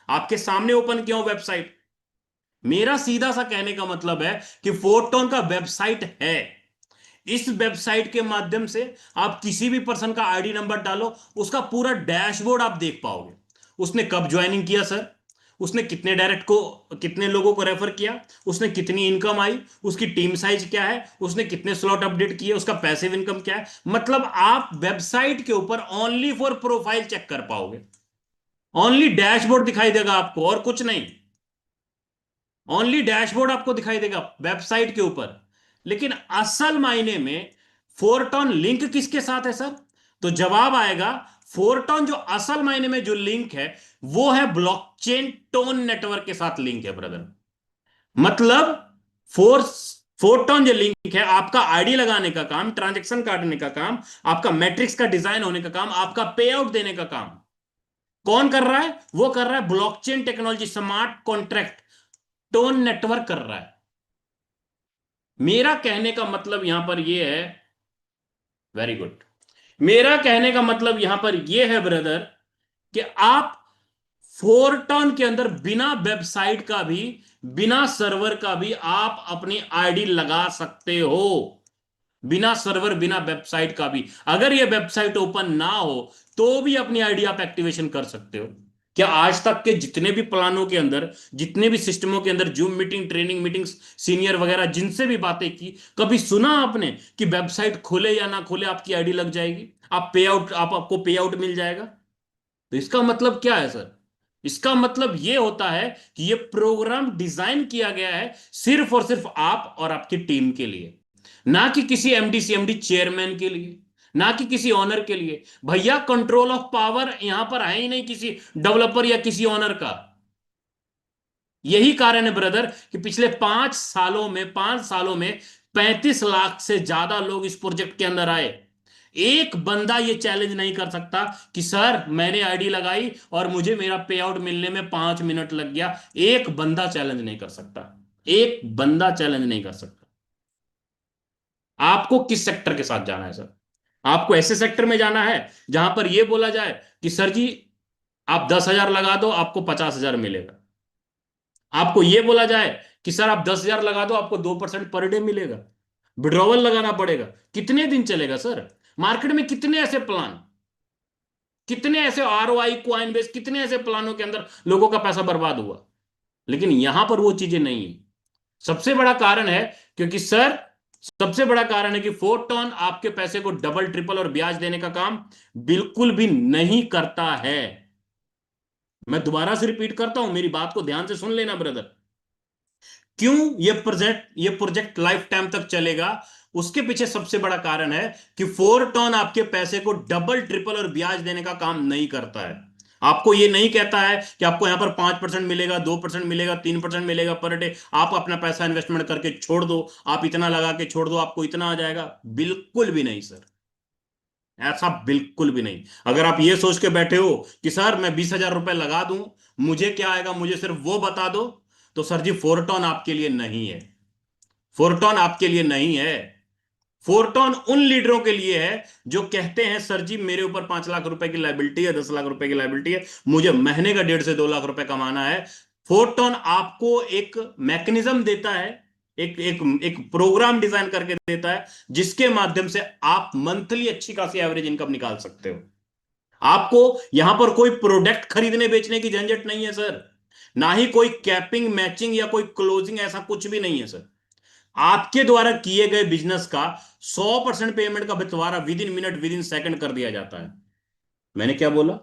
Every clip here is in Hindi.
आपके सामने ओपन किया हूं वेबसाइट। मेरा सीधा सा कहने का मतलब है कि फोरटोन का वेबसाइट है। इस वेबसाइट के माध्यम से आप किसी भी पर्सन का आईडी नंबर डालो, उसका पूरा डैशबोर्ड आप देख पाओगे। उसने कब ज्वाइनिंग किया सर, उसने कितने डायरेक्ट को, कितने लोगों को रेफर किया, उसने कितनी इनकम आई, उसकी टीम साइज क्या है, उसने कितने स्लॉट अपडेट किए, उसका पैसिव इनकम क्या है। मतलब आप वेबसाइट के ऊपर ओनली फॉर प्रोफाइल चेक कर पाओगे। ओनली डैशबोर्ड दिखाई देगा आपको और कुछ नहीं। ओनली डैशबोर्ड आपको दिखाई देगा वेबसाइट के ऊपर। लेकिन असल मायने में फोरटॉन लिंक किसके साथ है सर? तो जवाब आएगा, फोरटॉन जो असल मायने में जो लिंक है वो है ब्लॉकचेन टोन नेटवर्क के साथ लिंक है ब्रदर। मतलब फोर्स फोरटॉन जो लिंक है, आपका आईडी लगाने का काम, ट्रांजेक्शन काटने का काम, आपका मैट्रिक्स का डिजाइन होने का काम, आपका पे आउट देने का काम कौन कर रहा है? वो कर रहा है blockchain technology, smart contract tone network कर रहा है। मेरा कहने का मतलब यहां पर यह है, वेरी गुड, मेरा कहने का मतलब यहां पर यह है ब्रदर कि आप फोरटॉन के अंदर बिना वेबसाइट का भी, बिना सर्वर का भी आप अपनी आईडी लगा सकते हो। बिना सर्वर, बिना वेबसाइट का भी। अगर यह वेबसाइट ओपन ना हो तो भी अपनी आईडी आप एक्टिवेशन कर सकते हो। क्या आज तक के जितने भी प्लानों के अंदर, जितने भी सिस्टमों के अंदर, zoom meeting, training meetings, senior वगैरह जिनसे भी बातें की, कभी सुना आपने कि वेबसाइट खोले या ना खोले आपकी आईडी लग जाएगी, आप पे आउट, आपको पे आउट मिल जाएगा? तो इसका मतलब क्या है सर? इसका मतलब यह होता है कि यह प्रोग्राम डिजाइन किया गया है सिर्फ और सिर्फ आप और आपकी टीम के लिए, ना कि किसी एमडी सीएमडी चेयरमैन के लिए, ना कि किसी ऑनर के लिए। भैया कंट्रोल ऑफ पावर यहां पर है ही नहीं किसी डेवलपर या किसी ऑनर का। यही कारण है ब्रदर कि पिछले 5 सालों में 35 लाख से ज्यादा लोग इस प्रोजेक्ट के अंदर आए। एक बंदा ये चैलेंज नहीं कर सकता कि सर मैंने आईडी लगाई और मुझे मेरा पे आउट मिलने में 5 मिनट लग गया। एक बंदा चैलेंज नहीं कर सकता। एक बंदा चैलेंज नहीं कर सकता। आपको किस सेक्टर के साथ जाना है सर? आपको ऐसे सेक्टर में जाना है जहां पर यह बोला जाए कि सर जी आप 10,000 लगा दो आपको 50,000 मिलेगा। आपको यह बोला जाए कि सर आप 10,000 लगा दो आपको 2% पर डे मिलेगा। विड्रॉवल लगाना पड़ेगा। कितने दिन चलेगा सर? मार्केट में कितने ऐसे प्लान, कितने ऐसे आरओआई, क्वाइन बेस, कितने ऐसे प्लानों के अंदर लोगों का पैसा बर्बाद हुआ। लेकिन यहां पर वो चीजें नहीं है। सबसे बड़ा कारण है, क्योंकि सर सबसे बड़ा कारण है कि फोरटॉन आपके पैसे को डबल ट्रिपल और ब्याज देने का काम बिल्कुल भी नहीं करता है। मैं दोबारा से रिपीट करता हूं, मेरी बात को ध्यान से सुन लेना ब्रदर। क्यों ये प्रोजेक्ट लाइफ टाइम तक चलेगा? उसके पीछे सबसे बड़ा कारण है कि फोरटॉन आपके पैसे को डबल ट्रिपल और ब्याज देने का काम नहीं करता है। आपको ये नहीं कहता है कि आपको यहां पर 5% मिलेगा, 2% मिलेगा, 3% मिलेगा पर डे, आप अपना पैसा इन्वेस्टमेंट करके छोड़ दो, आप इतना लगा के छोड़ दो आपको इतना आ जाएगा। बिल्कुल भी नहीं सर, ऐसा बिल्कुल भी नहीं। अगर आप ये सोच के बैठे हो कि सर मैं 20,000 रुपए लगा दूं, मुझे क्या आएगा, मुझे सिर्फ वो बता दो, तो सर जी फोरटॉन आपके लिए नहीं है। फोरटॉन आपके लिए नहीं है। फोरटॉन उन लीडरों के लिए है जो कहते हैं सर जी मेरे ऊपर 5 लाख रुपए की लाइबिलिटी है, 10 लाख रुपए की लाइबिलिटी है, मुझे महीने का 1.5 से 2 लाख रुपए कमाना है। फोरटॉन आपको एक मैकेनिज्म देता है, एक एक एक प्रोग्राम डिजाइन करके देता है जिसके माध्यम से आप मंथली अच्छी खासी एवरेज इनकम निकाल सकते हो। आपको यहां पर कोई प्रोडक्ट खरीदने बेचने की झंझट नहीं है सर, ना ही कोई कैपिंग मैचिंग या कोई क्लोजिंग, ऐसा कुछ भी नहीं है सर। आपके द्वारा किए गए बिजनेस का 100% पेमेंट का बंटवारा with in minute, with in second कर दिया जाता है। मैंने क्या बोला?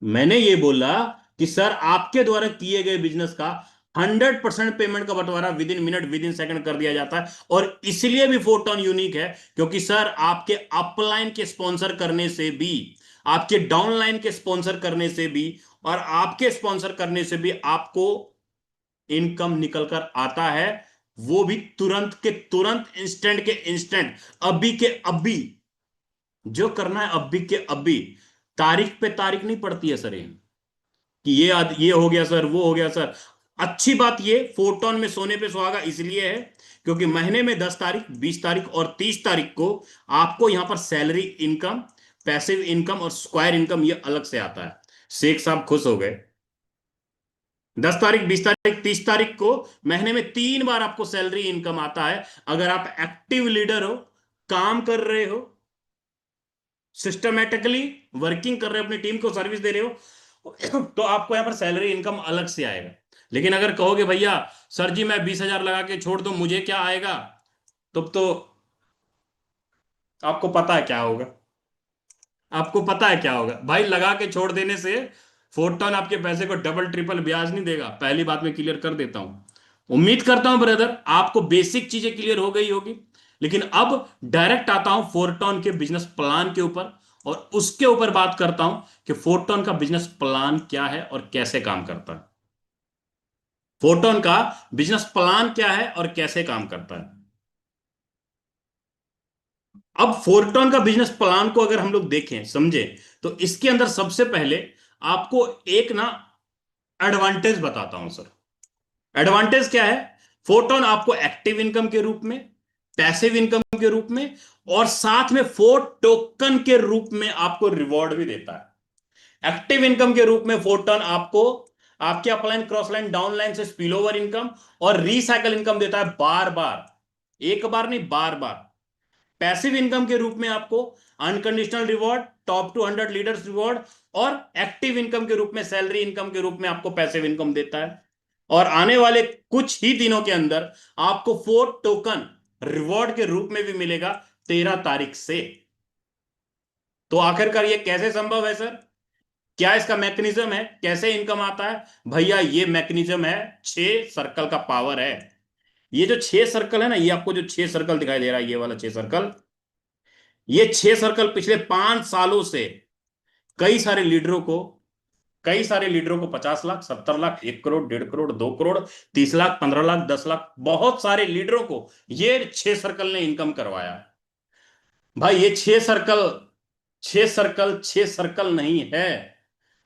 मैंने ये बोला कि सर आपके द्वारा किए गए बिजनेस का 100% पेमेंट का बंटवारा with in minute, with in second कर दिया जाता है। और इसलिए भी फोरटॉन यूनिक है क्योंकि सर आपके अपलाइन के स्पॉन्सर करने से भी, आपके डाउनलाइन के स्पॉन्सर करने से भी, और आपके स्पॉन्सर करने से भी आपको इनकम निकल कर आता है। वो भी तुरंत के तुरंत, इंस्टेंट के इंस्टेंट, अभी के अभी। जो करना है अभी के अभी। तारीख पे तारीख नहीं पड़ती है सर ये, कि ये हो गया सर, वो हो गया सर। अच्छी बात ये फोरटॉन में सोने पे सुहागा इसलिए है क्योंकि महीने में 10 तारीख, 20 तारीख और 30 तारीख को आपको यहां पर सैलरी इनकम, पैसिव इनकम और स्क्वायर इनकम ये अलग से आता है। शेख साहब खुश हो गए। 10 तारीख, 20 तारीख, 30 तारीख को महीने में 3 बार आपको सैलरी इनकम आता है। अगर आप एक्टिव लीडर हो, काम कर रहे हो, सिस्टमेटिकली वर्किंग कर रहे हो, अपनी टीम को सर्विस दे रहे हो, तो आपको यहां पर सैलरी इनकम अलग से आएगा। लेकिन अगर कहोगे भैया सर जी मैं 20,000 लगा के छोड़ दूं, मुझे क्या आएगा, तब तो आपको पता है क्या होगा। आपको पता है क्या होगा भाई, लगा के छोड़ देने से फोर्टॉन आपके पैसे को डबल ट्रिपल ब्याज नहीं देगा, पहली बात मैं क्लियर कर देता हूं। उम्मीद करता हूं ब्रदर आपको बेसिक चीजें क्लियर हो गई होगी। लेकिन अब डायरेक्ट आता हूं फोर्टॉन के बिजनेस प्लान के ऊपर, और उसके ऊपर बात करता हूं कि फोर्टॉन का बिजनेस प्लान क्या है और कैसे काम करता है। फोर्टॉन का बिजनेस प्लान क्या है और कैसे काम करता है। अब फोर्टॉन का बिजनेस प्लान को अगर हम लोग देखें समझें, तो इसके अंदर सबसे पहले आपको एक ना एडवांटेज बताता हूं सर। एडवांटेज क्या है? फोर्टॉन आपको एक्टिव इनकम के रूप में, पैसिव इनकम के रूप में, और साथ में फोर टोकन के रूप में आपको रिवॉर्ड भी देता है। एक्टिव इनकम के रूप में फोर्टॉन आपको आपके upline, cross line, down line से स्पिल ओवर इनकम और रिसाइकल इनकम देता है बार बार, एक बार नहीं बार बार। पैसिव इनकम के रूप में आपको unconditional reward, top 200 leaders reward, और एक्टिव इनकम के रूप में, सैलरी इनकम के रूप में आपको पैसिव इनकम देता है। और आने वाले कुछ ही दिनों के अंदर आपको फोर टोकन रिवॉर्ड के रूप में भी मिलेगा 13 तारीख से। तो आखिरकार ये कैसे संभव है सर? क्या इसका मैकेनिज्म है, कैसे इनकम आता है? भैया ये मैकेनिज्म है, 6 सर्कल का पावर है। ये जो 6 सर्कल है ना, ये आपको जो 6 सर्कल दिखाई दे रहा है, ये वाला 6 सर्कल, ये 6 सर्कल पिछले 5 सालों से कई सारे लीडरों को, कई सारे लीडरों को 50 लाख, 70 लाख, 1 करोड़, 1.5 करोड़, 2 करोड़, 30 लाख, 15 लाख, 10 लाख, बहुत सारे लीडरों को ये 6 सर्कल ने इनकम करवाया। भाई ये 6 सर्कल, 6 सर्कल 6 सर्कल नहीं है।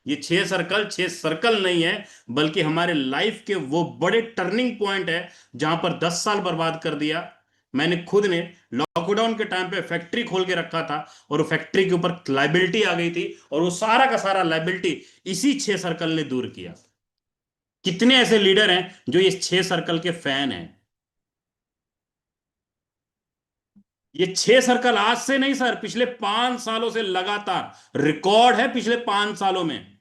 ये 6 सर्कल 6 सर्कल नहीं है, बल्कि हमारे लाइफ के वो बड़े टर्निंग पॉइंट है जहां पर 10 साल बर्बाद कर दिया। मैंने खुद ने लॉकडाउन के टाइम पे फैक्ट्री खोल के रखा था, और वो फैक्ट्री के ऊपर लाइबिलिटी आ गई थी, और वो सारा का सारा लाइबिलिटी इसी 6 सर्कल ने दूर किया। कितने ऐसे लीडर हैं जो ये 6 सर्कल के फैन हैं? ये 6 सर्कल आज से नहीं सर, पिछले 5 सालों से लगातार रिकॉर्ड है। पिछले 5 सालों में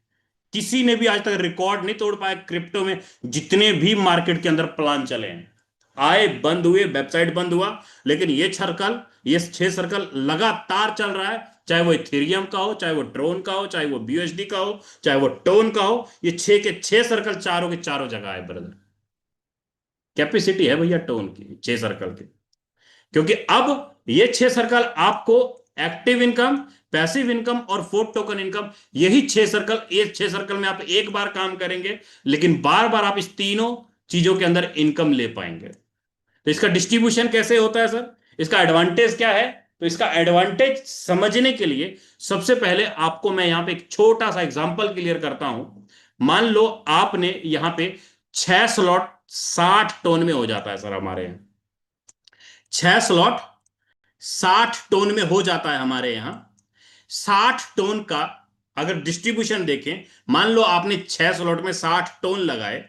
किसी ने भी आज तक रिकॉर्ड नहीं तोड़ पाया क्रिप्टो में। जितने भी मार्केट के अंदर प्लान चले हैं, आए, बंद हुए, वेबसाइट बंद हुआ, लेकिन ये 6 सर्कल लगातार चल रहा है। चाहे वो इथेरियम का हो, चाहे वो ट्रोन का हो, चाहे वो बीयूएसडी का हो, चाहे वो टोन का हो, ये 6 के 6 सर्कल चारों के चारों जगह है ब्रदर। कैपेसिटी है भैया टोन की 6 सर्कल की। क्योंकि अब ये 6 सर्कल आपको एक्टिव इनकम, पैसिव इनकम और फोर्थ टोकन इनकम, यही 6 सर्कल, ये 6 सर्कल में आप एक बार काम करेंगे, लेकिन बार बार आप इस तीनों चीजों के अंदर इनकम ले पाएंगे। तो इसका डिस्ट्रीब्यूशन कैसे होता है सर? इसका एडवांटेज क्या है? तो इसका एडवांटेज समझने के लिए सबसे पहले आपको मैं यहां पे एक छोटा सा एग्जांपल क्लियर करता हूं। मान लो आपने यहां पे 6 स्लॉट 60 टोन में हो जाता है सर, हमारे यहां 6 स्लॉट 60 टोन में हो जाता है हमारे यहां। 60 टोन का अगर डिस्ट्रीब्यूशन देखें, मान लो आपने 6 स्लॉट में 60 टोन लगाए,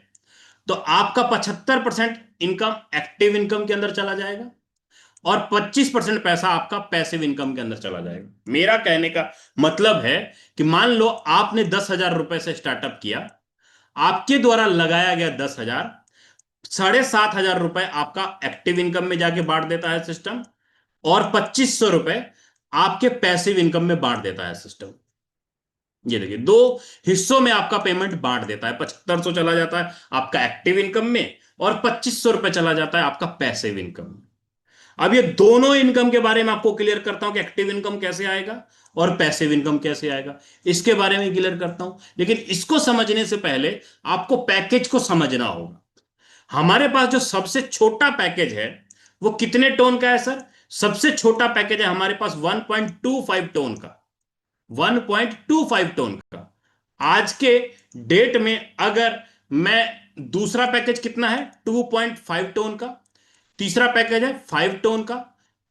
तो आपका 75% इनकम एक्टिव इनकम के अंदर चला जाएगा, और 25% पैसा आपका पैसिव इनकम के अंदर चला जाएगा। मेरा कहने का मतलब है कि मान लो आपने 10,000 रुपए से स्टार्टअप किया, आपके द्वारा लगाया गया 10,000, 7,500 रुपए आपका एक्टिव इनकम में जाके बांट देता है सिस्टम, और 2,500 रुपए आपके पैसिव इनकम में बांट देता है सिस्टम। ये देखिए, दो हिस्सों में आपका पेमेंट बांट देता है। 7,500 चला जाता है आपका एक्टिव इनकम में, और 2,500 रुपए चला जाता है आपका पैसिव इनकम में। अब ये दोनों इनकम के बारे में आपको क्लियर करता हूं कि एक्टिव इनकम कैसे आएगा और पैसिव इनकम कैसे आएगा, इसके बारे में क्लियर करता हूं। लेकिन इसको समझने से पहले आपको पैकेज को समझना होगा। हमारे पास जो सबसे छोटा पैकेज है वो कितने टोन का है सर? सबसे छोटा पैकेज है हमारे पास 1.25 टोन का। 1.25 टोन का आज के डेट में, अगर मैं, दूसरा पैकेज कितना है? 2.5 टोन का, तीसरा पैकेज है 5 टोन का,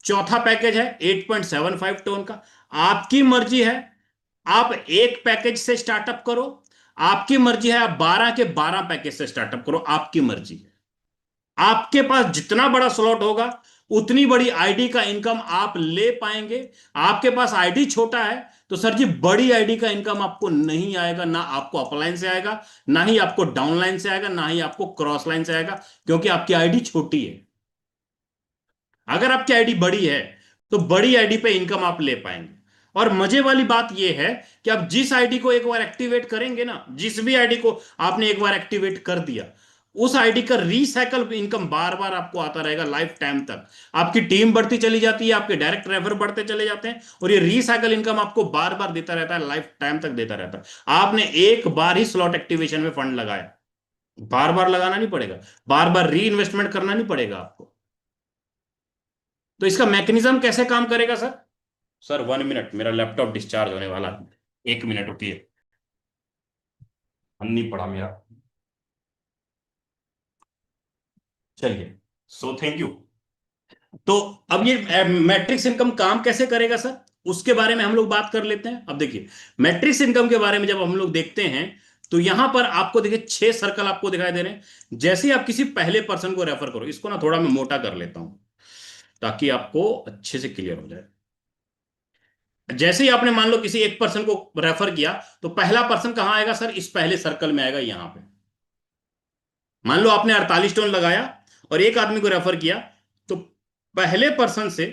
चौथा पैकेज है 8.75 टोन का। आपकी मर्जी है, आप एक पैकेज से स्टार्टअप करो, आपकी मर्जी है, आप 12 के 12 पैकेज से स्टार्टअप करो, आपकी मर्जी है। आपके पास जितना बड़ा स्लॉट होगा उतनी बड़ी आईडी का इनकम आप ले पाएंगे। आपके पास आईडी छोटा है तो सर जी बड़ी आईडी का इनकम आपको नहीं आएगा, ना आपको अपलाइन से आएगा, ना ही आपको डाउनलाइन से आएगा, ना ही आपको क्रॉस लाइन से आएगा, क्योंकि आपकी आईडी छोटी है। अगर आपकी आईडी बड़ी है तो बड़ी आईडी पे इनकम आप ले पाएंगे। और मजे वाली बात यह है कि आप जिस आईडी को एक बार एक्टिवेट करेंगे ना, जिस भी आईडी को आपने एक बार एक्टिवेट कर दिया, उस आईडी का रीसाइकल इनकम बार बार आपको आता रहेगा लाइफ टाइम तक। आपकी टीम बढ़ती चली जाती है, आपके डायरेक्ट रेफर बढ़ते चले जाते हैं, और ये रीसाइकल इनकम आपको बार बार देता रहता है, लाइफ टाइम तक देता रहता है। आपने एक बार ही स्लॉट एक्टिवेशन में फंड लगाया, बार बार लगाना नहीं पड़ेगा, बार बार री इन्वेस्टमेंट करना नहीं पड़ेगा आपको। तो इसका मैकेनिज्म कैसे काम करेगा सर? सर 1 मिनट, मेरा लैपटॉप डिस्चार्ज होने वाला है, 1 मिनट रुकिए, नहीं पड़ा मेरा। चलिए, सो थैंक यू। तो अब ये मैट्रिक्स इनकम काम कैसे करेगा सर, उसके बारे में हम लोग बात कर लेते हैं। अब देखिए, मैट्रिक्स इनकम के बारे में जब हम लोग देखते हैं तो यहां पर आपको देखिए 6 सर्कल आपको दिखाई दे रहे हैं। जैसे ही आप किसी पहले पर्सन को रेफर करो, इसको ना थोड़ा मैं मोटा कर लेता हूं ताकि आपको अच्छे से क्लियर हो जाए। जैसे ही आपने मान लो किसी एक पर्सन को रेफर किया, तो पहला पर्सन कहां आएगा सर? इस पहले सर्कल में आएगा, यहां पे। मान लो आपने 48 टोन लगाया और एक आदमी को रेफर किया, तो पहले पर्सन से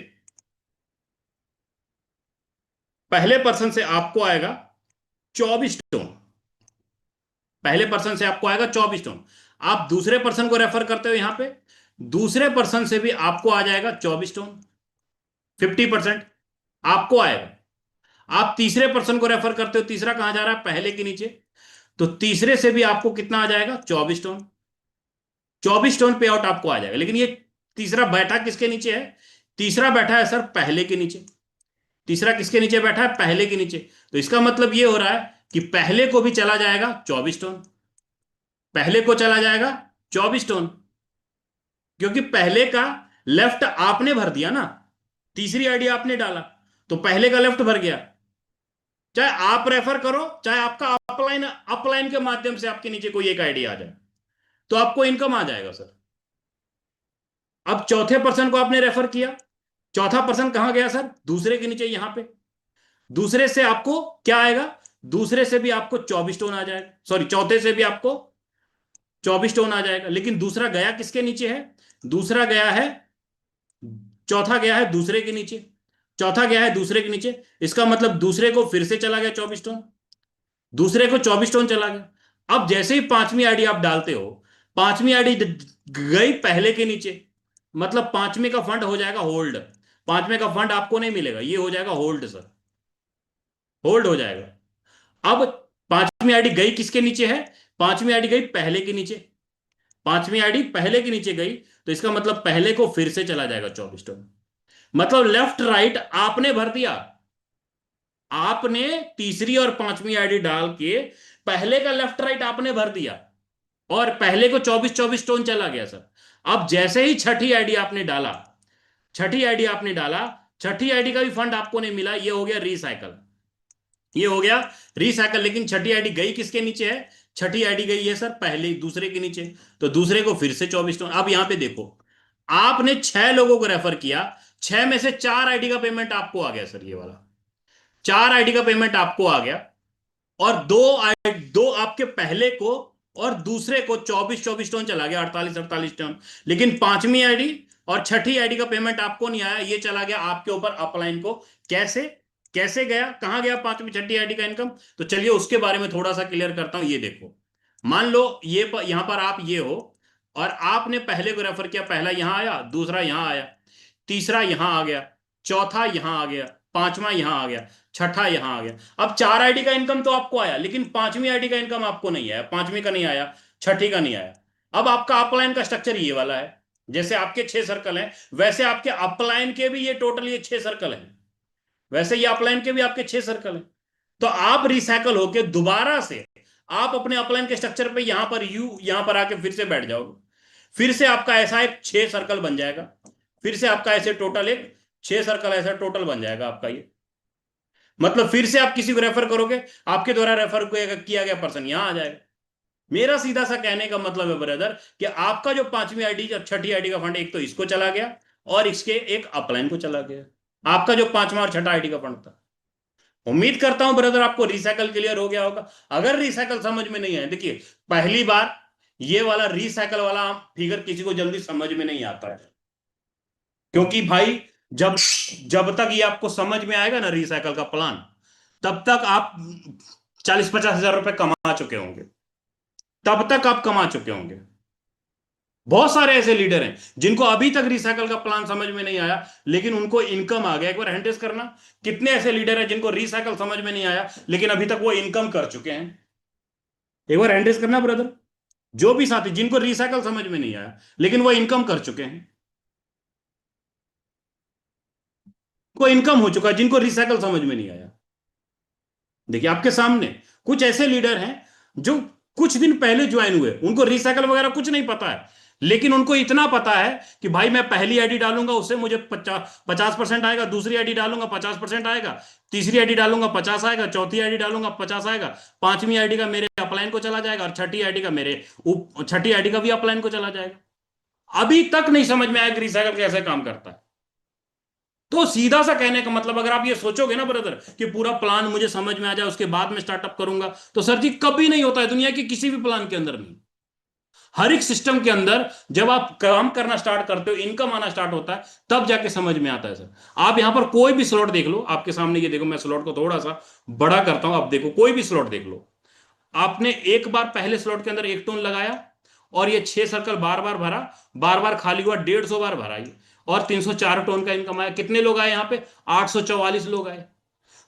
पहले पर्सन से आपको आएगा 24 टोन। पहले पर्सन से आपको आएगा 24 टोन। आप दूसरे पर्सन को रेफर करते हो, यहां पे दूसरे पर्सन से भी आपको आ जाएगा 24 टोन, 50% आपको आएगा। आप तीसरे पर्सन को रेफर करते हो, तीसरा कहां जा रहा है? पहले के नीचे। तो तीसरे से भी आपको कितना आ जाएगा? 24 टोन। 24 टोन पे आउट आपको आ जाएगा। लेकिन ये तीसरा बैठा किसके नीचे है? तीसरा बैठा है सर पहले के नीचे। तीसरा किसके नीचे बैठा है? पहले के नीचे। तो इसका मतलब ये हो रहा है कि पहले को भी चला जाएगा 24 टोन, पहले को चला जाएगा 24 टोन, क्योंकि पहले का लेफ्ट आपने भर दिया ना, तीसरी आईडी आपने डाला, तो पहले का लेफ्ट भर गया। चाहे आप रेफर करो, चाहे आपका अपलाइन अपलाइन के माध्यम से आपके नीचे कोई एक आईडी आ जाए, तो आपको इनकम आ जाएगा सर। अब चौथे पर्सन को आपने रेफर किया, चौथा पर्सन कहां गया सर? दूसरे के नीचे, यहां पे। दूसरे से आपको क्या आएगा? दूसरे से भी आपको 24 टोन आ जाएगा, सॉरी, चौथे से भी आपको 24 टोन आ जाएगा। लेकिन दूसरा गया किसके नीचे है? दूसरा गया है, चौथा गया है दूसरे के नीचे, चौथा गया है दूसरे के नीचे। इसका मतलब दूसरे को फिर से चला गया 24 टोन, दूसरे को 24 टोन चला गया। अब जैसे ही पांचवी आईडी आप डालते हो, पांचवी आईडी गई पहले के नीचे, मतलब पांचवे का फंड हो जाएगा होल्ड। पांचवे का फंड आपको नहीं मिलेगा, ये हो जाएगा होल्ड सर, होल्ड हो जाएगा। अब पांचवी आईडी गई किसके नीचे है? पांचवी आईडी गई पहले के नीचे, पांचवी आईडी पहले के नीचे गई, तो इसका मतलब पहले को फिर से चला जाएगा 24 टोन। मतलब लेफ्ट राइट आपने भर दिया, आपने तीसरी और पांचवी आईडी डाल के पहले का लेफ्ट राइट आपने भर दिया, और पहले को 24 24 टोन चला गया सर। अब जैसे ही छठी आईडी आपने डाला, छठी आईडी आपने डाला, छठी आईडी का भी फंड आपको नहीं मिला, ये हो गया रिसाइकल, ये हो गया रिसाइकल। लेकिन छठी आईडी गई किसके नीचे है? छठी आईडी गई है सर पहले दूसरे के नीचे, तो दूसरे को फिर से 24 टोन। अब यहां पे देखो, आपने 6 लोगों को रेफर किया, 6 में से 4 आईडी का पेमेंट आपको आ गया सर, ये वाला 4 आईडी का पेमेंट आपको आ गया, और दो आपके पहले को और दूसरे को 24 24 टोन चला गया, 48 48 टोन। लेकिन पांचवी आईडी और छठी आईडी का पेमेंट आपको नहीं आया, ये चला गया आपके ऊपर अपलाइन को। कैसे? कैसे गया, कहां गया पांचवी छठी आईडी का इनकम? तो चलिए उसके बारे में थोड़ा सा क्लियर करता हूं। ये देखो, मान लो यहां पर आप ये हो, और आपने पहले को रेफर किया, पहला यहां आया, दूसरा यहां आया, तीसरा यहां आ गया, चौथा यहां आ गया, पांचवा यहां आ गया, छठा यहां आ गया। अब 4 आईडी का इनकम तो आपको आया, लेकिन पांचवी आईडी का इनकम आपको नहीं आया, पांचवी का नहीं आया, छठी का नहीं आया। अब आपका अपलाइन का स्ट्रक्चर ये वाला है। जैसे आपके 6 सर्कल हैं, वैसे आपके अपलाइन के भी ये टोटल ये 6 सर्कल हैं, वैसे ये अपलाइन के भी आपके 6 सर्कल हैं। तो आप रिसाइकल होके दोबारा से आप अपने अपलाइन के स्ट्रक्चर पे यहां पर आके फिर से बैठ जाओगे, फिर से आपका ऐसा एक 6 सर्कल बन जाएगा, फिर से आपका ऐसे टोटल एक 6 सर्कल ऐसा टोटल बन जाएगा आपका ये। मतलब फिर से आप किसी को रेफर करोगे, आपके द्वारा रेफर किया गया पर्सन यहां आ जाएगा। मेरा सीधा सा कहने का मतलब है ब्रदर कि आपका जो पांचवी आईडी और छठी आईडी का फंड, एक तो इसको चला गया और इसके एक अपलाइन को चला गया, आपका जो पांचवा और छठा आईडी का फंड था। उम्मीद करता हूं ब्रदर आपको रिसाइकल क्लियर हो गया होगा। अगर रिसाइकल समझ में नहीं आए, देखिए पहली बार ये वाला रिसाइकल वाला फिगर किसी को जल्दी समझ में नहीं आता है, क्योंकि भाई जब जब तक ये आपको समझ में आएगा ना रिसाइकल का प्लान, तब तक आप 40-50 हजार रुपए कमा चुके होंगे, तब तक आप कमा चुके होंगे। बहुत सारे ऐसे लीडर हैं जिनको अभी तक रिसाइकल का प्लान समझ में नहीं आया, लेकिन उनको इनकम आ गया। एक बार हैंड करना, कितने ऐसे लीडर हैं जिनको रिसाइकल समझ में नहीं आया लेकिन अभी तक वो इनकम कर चुके हैं। एक बार हैंड करना ब्रदर, जो भी साथी जिनको रिसाइकल समझ में नहीं आया लेकिन वो इनकम कर चुके हैं, को इनकम हो चुका है, जिनको रिसाइकल समझ में नहीं आया। देखिए आपके सामने कुछ ऐसे लीडर हैं जो कुछ दिन पहले ज्वाइन हुए, उनको रिसाइकल वगैरह कुछ नहीं पता है, लेकिन उनको इतना पता है कि भाई मैं पहली आईडी डालूंगा उससे मुझे 50% आएगा, दूसरी आईडी डालूंगा 50% आएगा, तीसरी आईडी डालूंगा 50 आएगा, चौथी आईडी डालूंगा 50 आएगा, पांचवी आईडी का मेरे अपलाइन को चला जाएगा और छठी आईडी का छठी आईडी का भी अपलाइन को चला जाएगा। अभी तक नहीं समझ में आया कि रिसाइकल कैसे काम करता है। तो सीधा सा कहने का मतलब, अगर आप ये सोचोगे ना ब्रदर कि पूरा प्लान मुझे समझ में आ जाए उसके बाद में स्टार्टअप करूंगा, तो सर जी कभी नहीं होता है, दुनिया के किसी भी प्लान के अंदर नहीं। हर एक सिस्टम के अंदर जब आप काम करना स्टार्ट करते हो, इनकम आना स्टार्ट होता है, तब जाके समझ में आता है सर। आप यहां पर कोई भी स्लॉट देख लो, आपके सामने ये देखो, मैं स्लॉट को थोड़ा सा बड़ा करता हूं, आप देखो कोई भी स्लॉट देख लो। आपने एक बार पहले स्लॉट के अंदर 1 टोन लगाया और ये 6 सर्कल बार बार भरा, बार बार खाली हुआ, 150 बार भरा ये, और 304 टोन का इनकम आया। कितने लोग आए यहाँ पे? 844 लोग आए।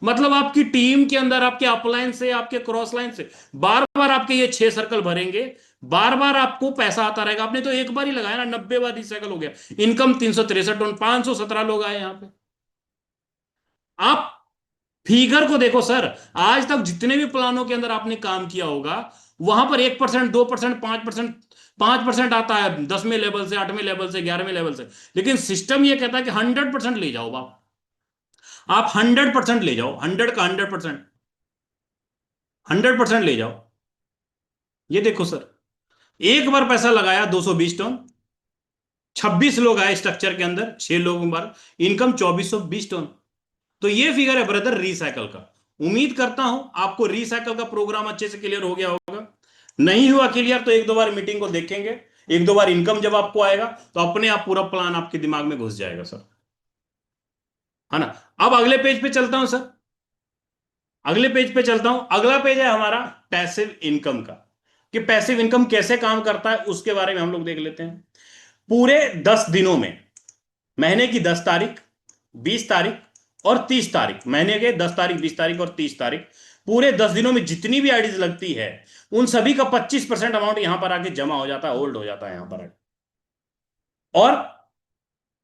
मतलब आपकी टीम के अंदर आपके अपलाइन से, आपके क्रॉस लाइन से बार बार आपके ये 6 सर्कल भरेंगे, बार बार आपको पैसा आता रहेगा। आपने तो एक बार ही लगाया ना, 90 बार रिसाइकल हो गया, इनकम 363 टोन, 517 लोग आए यहाँ पे। आप फिगर को देखो सर, आज तक जितने भी प्लानों के अंदर आपने काम किया होगा, वहां पर 1%, 2%, 5%, 5% आता है 10वें लेवल से, 8वें लेवल से, 11वें लेवल से। लेकिन सिस्टम ये कहता है कि 100% ले जाओ आप 100% ले जाओ, 100 का 100%, 100% ले जाओ। ये देखो सर, एक बार पैसा लगाया 220 टन, 26 लोग आए स्ट्रक्चर के अंदर, 6 लोगों बार इनकम 2420 टन। तो ये फिगर है ब्रदर रिसाइकल का। उम्मीद करता हूं आपको रिसाइकल का प्रोग्राम अच्छे से क्लियर हो गया होगा। नहीं हुआ क्लियर तो एक दो बार मीटिंग को देखेंगे, एक दो बार इनकम जब आपको आएगा तो अपने आप पूरा प्लान आपके दिमाग में घुस जाएगा सर, है ना। अब अगले पेज पे चलता हूं सर, अगले पेज पे चलता हूं। अगला पेज है हमारा पैसिव इनकम का, कि पैसिव इनकम कैसे काम करता है उसके बारे में हम लोग देख लेते हैं। पूरे 10 दिनों में, महीने की 10 तारीख, 20 तारीख और 30 तारीख, महीने के 10 तारीख, 20 तारीख और 30 तारीख, पूरे 10 दिनों में जितनी भी आईडीज लगती है उन सभी का 25% अमाउंट यहां पर आके जमा हो जाता है, होल्ड हो जाता है यहां पर। और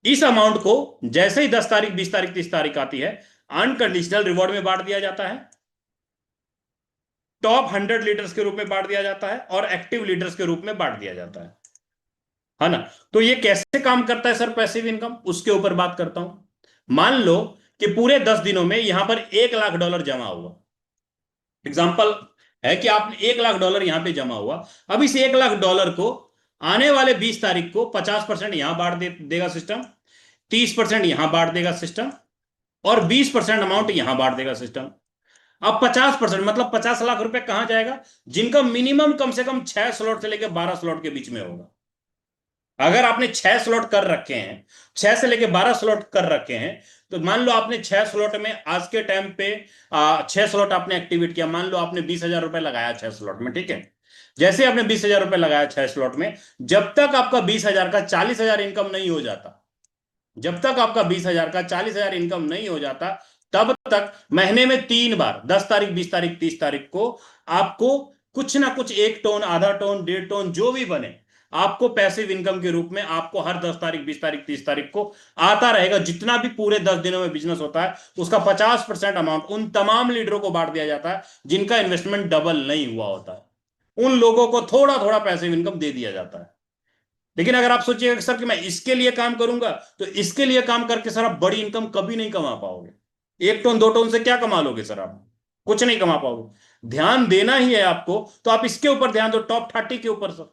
इस अमाउंट को जैसे ही 10 तारीख, 20 तारीख, 30 तारीख आती है, अनकंडीशनल रिवॉर्ड में बांट दिया जाता है, टॉप 100 लीडर्स के रूप में बांट दिया जाता है और एक्टिव लीडर्स के रूप में बांट दिया जाता है ना। तो ये कैसे काम करता है सर पैसिव इनकम, उसके ऊपर बात करता हूं। मान लो कि पूरे 10 दिनों में यहां पर $1 लाख जमा हुआ। एग्जाम्पल है कि आप $1 लाख यहां पे जमा हुआ। अब इस $1 लाख को आने वाले 20 तारीख को 50% यहां बांट देगा सिस्टम, 30% यहां बांट देगा सिस्टम और 20% अमाउंट यहां बांट देगा सिस्टम। अब 50% मतलब 50 लाख रुपए कहां जाएगा? जिनका मिनिमम कम से कम 6 स्लॉट से लेकर 12 स्लॉट के बीच में होगा। अगर आपने 6 स्लॉट कर रखे हैं, 6 से लेके 12 स्लॉट कर रखे हैं, तो मान लो आपने 6 स्लॉट में आज के टाइम पे 6 स्लॉट आपने एक्टिवेट किया, मान लो आपने 20,000 रुपए लगाया 6 स्लॉट में, ठीक है। जैसे आपने 20,000 रुपए लगाया 6 स्लॉट में, जब तक आपका 20,000 का 40,000 इनकम नहीं हो जाता, जब तक आपका 20,000 का 40,000 इनकम नहीं हो जाता, तब तक महीने में 3 बार 10 तारीख, 20 तारीख, 30 तारीख को आपको कुछ ना कुछ 1 टोन, आधा टोन, 1.5 टोन जो भी बने, आपको पैसिव इनकम के रूप में आपको हर 10 तारीख, 20 तारीख, 30 तारीख को आता रहेगा। जितना भी पूरे 10 दिनों में बिजनेस होता है उसका 50% अमाउंट उन तमाम लीडरों को बांट दिया जाता है जिनका इन्वेस्टमेंट डबल नहीं हुआ होता है। उन लोगों को थोड़ा थोड़ा पैसिव इनकम दे दिया जाता है। लेकिन अगर आप सोचिएगा सर कि मैं इसके लिए काम करूंगा, तो इसके लिए काम करके सर आप बड़ी इनकम कभी नहीं कमा पाओगे। 1 टन 2 टन से क्या कमा लोगे सर आप? कुछ नहीं कमा पाओगे। ध्यान देना ही है आपको, तो आप इसके ऊपर ध्यान दो, टॉप 30 के ऊपर सर।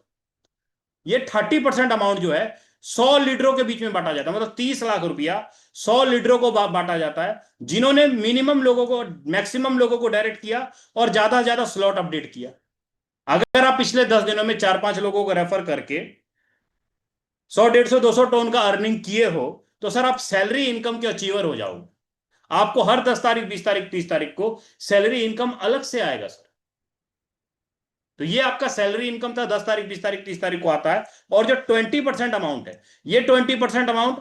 ये 30% अमाउंट जो है 100 लीडरों के बीच में बांटा जाता है, मतलब 30 लाख रुपया 100 लीडरों को बांटा जाता है, जिन्होंने मिनिमम लोगों को, मैक्सिमम लोगों को डायरेक्ट किया और ज्यादा से ज्यादा स्लॉट अपडेट किया। अगर आप पिछले 10 दिनों में 4-5 लोगों को रेफर करके 100, 150, 200 टन का अर्निंग किए हो, तो सर आप सैलरी इनकम के अचीवर हो जाओगे। आपको हर 10 तारीख, 20 तारीख, 30 तारीख को सैलरी इनकम अलग से आएगा सर। तो ये आपका सैलरी इनकम था, 10 तारीख, 20 तारीख, 30 तारीख को आता है। और जो 20% अमाउंट है, ये 20% अमाउंट,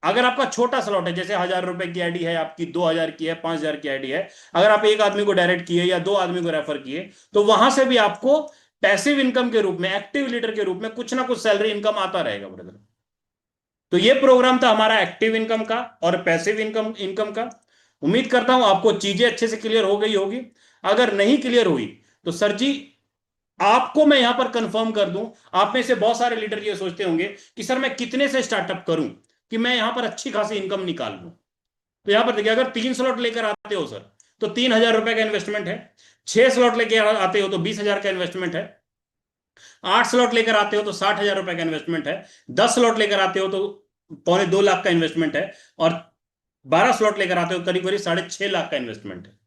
अगर आपका छोटा स्लॉट है, जैसे 1,000 रुपए की आईडी है आपकी, 2,000 की है, 5,000 की आईडी है, अगर आप एक आदमी को डायरेक्ट किए या 2 आदमी को रेफर किए, तो वहां से भी आपको पैसिव इनकम के रूप में, एक्टिव लीडर के रूप में कुछ ना कुछ सैलरी इनकम आता रहेगा ब्रदर। तो ये प्रोग्राम था हमारा एक्टिव इनकम का और पैसिव इनकम इनकम का। उम्मीद करता हूं आपको चीजें अच्छे से क्लियर हो गई होगी। अगर नहीं क्लियर हुई तो सर जी, आपको मैं यहां पर कंफर्म कर दूं, आप में से बहुत सारे लीडर ये सोचते होंगे कि सर मैं कितने से स्टार्टअप करूं कि मैं यहां पर अच्छी खासी इनकम निकाल लूं। तो यहां पर देखिए, अगर 3 स्लॉट लेकर आते हो सर, तो 3,000 रुपए का इन्वेस्टमेंट है। 6 स्लॉट लेकर आते हो तो 20,000 का इन्वेस्टमेंट है। 8 स्लॉट लेकर आते हो तो 60,000 रुपए का इन्वेस्टमेंट है। 10 स्लॉट लेकर आते हो तो 2.25 लाख का इन्वेस्टमेंट है। और 12 स्लॉट लेकर आते हो करीब करीब 6.5 लाख का इन्वेस्टमेंट है।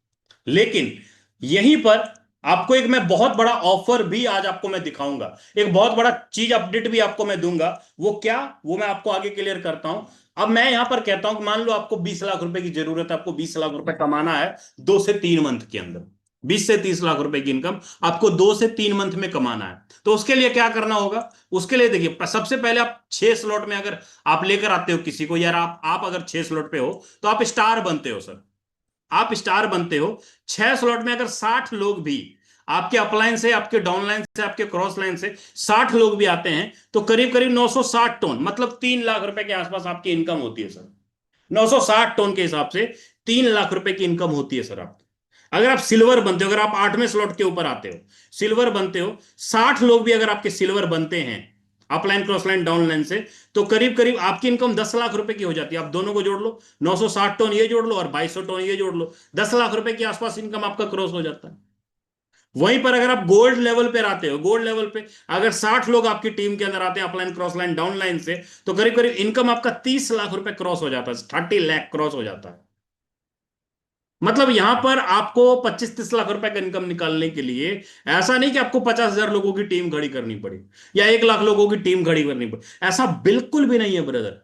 लेकिन यहीं पर आपको एक मैं बहुत बड़ा ऑफर भी आज आपको मैं दिखाऊंगा, एक बहुत बड़ा चीज अपडेट भी आपको मैं दूंगा। वो क्या, वो मैं आपको आगे क्लियर करता हूं। अब मैं यहां पर कहता हूं कि मान लो आपको 20 लाख रुपए की जरूरत है, आपको 20 लाख रुपए कमाना है 2 से 3 मंथ के अंदर। 20 से 30 लाख रुपए की इनकम आपको 2 से 3 मंथ में कमाना है। तो उसके लिए क्या करना होगा? उसके लिए देखिए, सबसे पहले आप 6 स्लॉट में अगर आप लेकर आते हो किसी को, यार आप अगर 6 स्लॉट पे हो तो आप स्टार बनते हो सर। आप स्टार बनते हो। 6 स्लॉट में अगर 60 लोग भी आपके अपलाइन से, आपके डाउनलाइन से, आपके क्रॉस लाइन से 60 लोग भी आते हैं, तो करीब करीब 960 टन, मतलब 3 लाख रुपए के आसपास आपकी इनकम होती है सर। 960 टन के हिसाब से 3 लाख रुपए की इनकम होती है सर आपकी। अगर आप सिल्वर बनते हो, अगर आप 8वें स्लॉट के ऊपर आते हो, सिल्वर बनते हो, 60 लोग भी अगर आपके सिल्वर बनते हैं upline, cross line, down line से, तो करीब करीब आपकी इनकम 10 लाख रुपए की हो जाती है। आप दोनों को जोड़ लो, 960 टन ये जोड़ लो और 2,200 टन ये जोड़ लो, 10 लाख रुपए के आसपास इनकम आपका क्रॉस हो जाता है। वहीं पर अगर आप गोल्ड लेवल पे आते हो, गोल्ड लेवल पे अगर 60 लोग आपकी टीम के अंदर आते हैं upline, cross line, down line से, तो करीब करीब इनकम आपका 30 लाख रुपए क्रॉस हो जाता है, 30 लाख क्रॉस हो जाता है। मतलब यहां पर आपको 25-30 लाख रुपए का इनकम निकालने के लिए ऐसा नहीं कि आपको 50,000 लोगों की टीम खड़ी करनी पड़ी या 1 लाख लोगों की टीम खड़ी करनी पड़ी, ऐसा बिल्कुल भी नहीं है ब्रदर।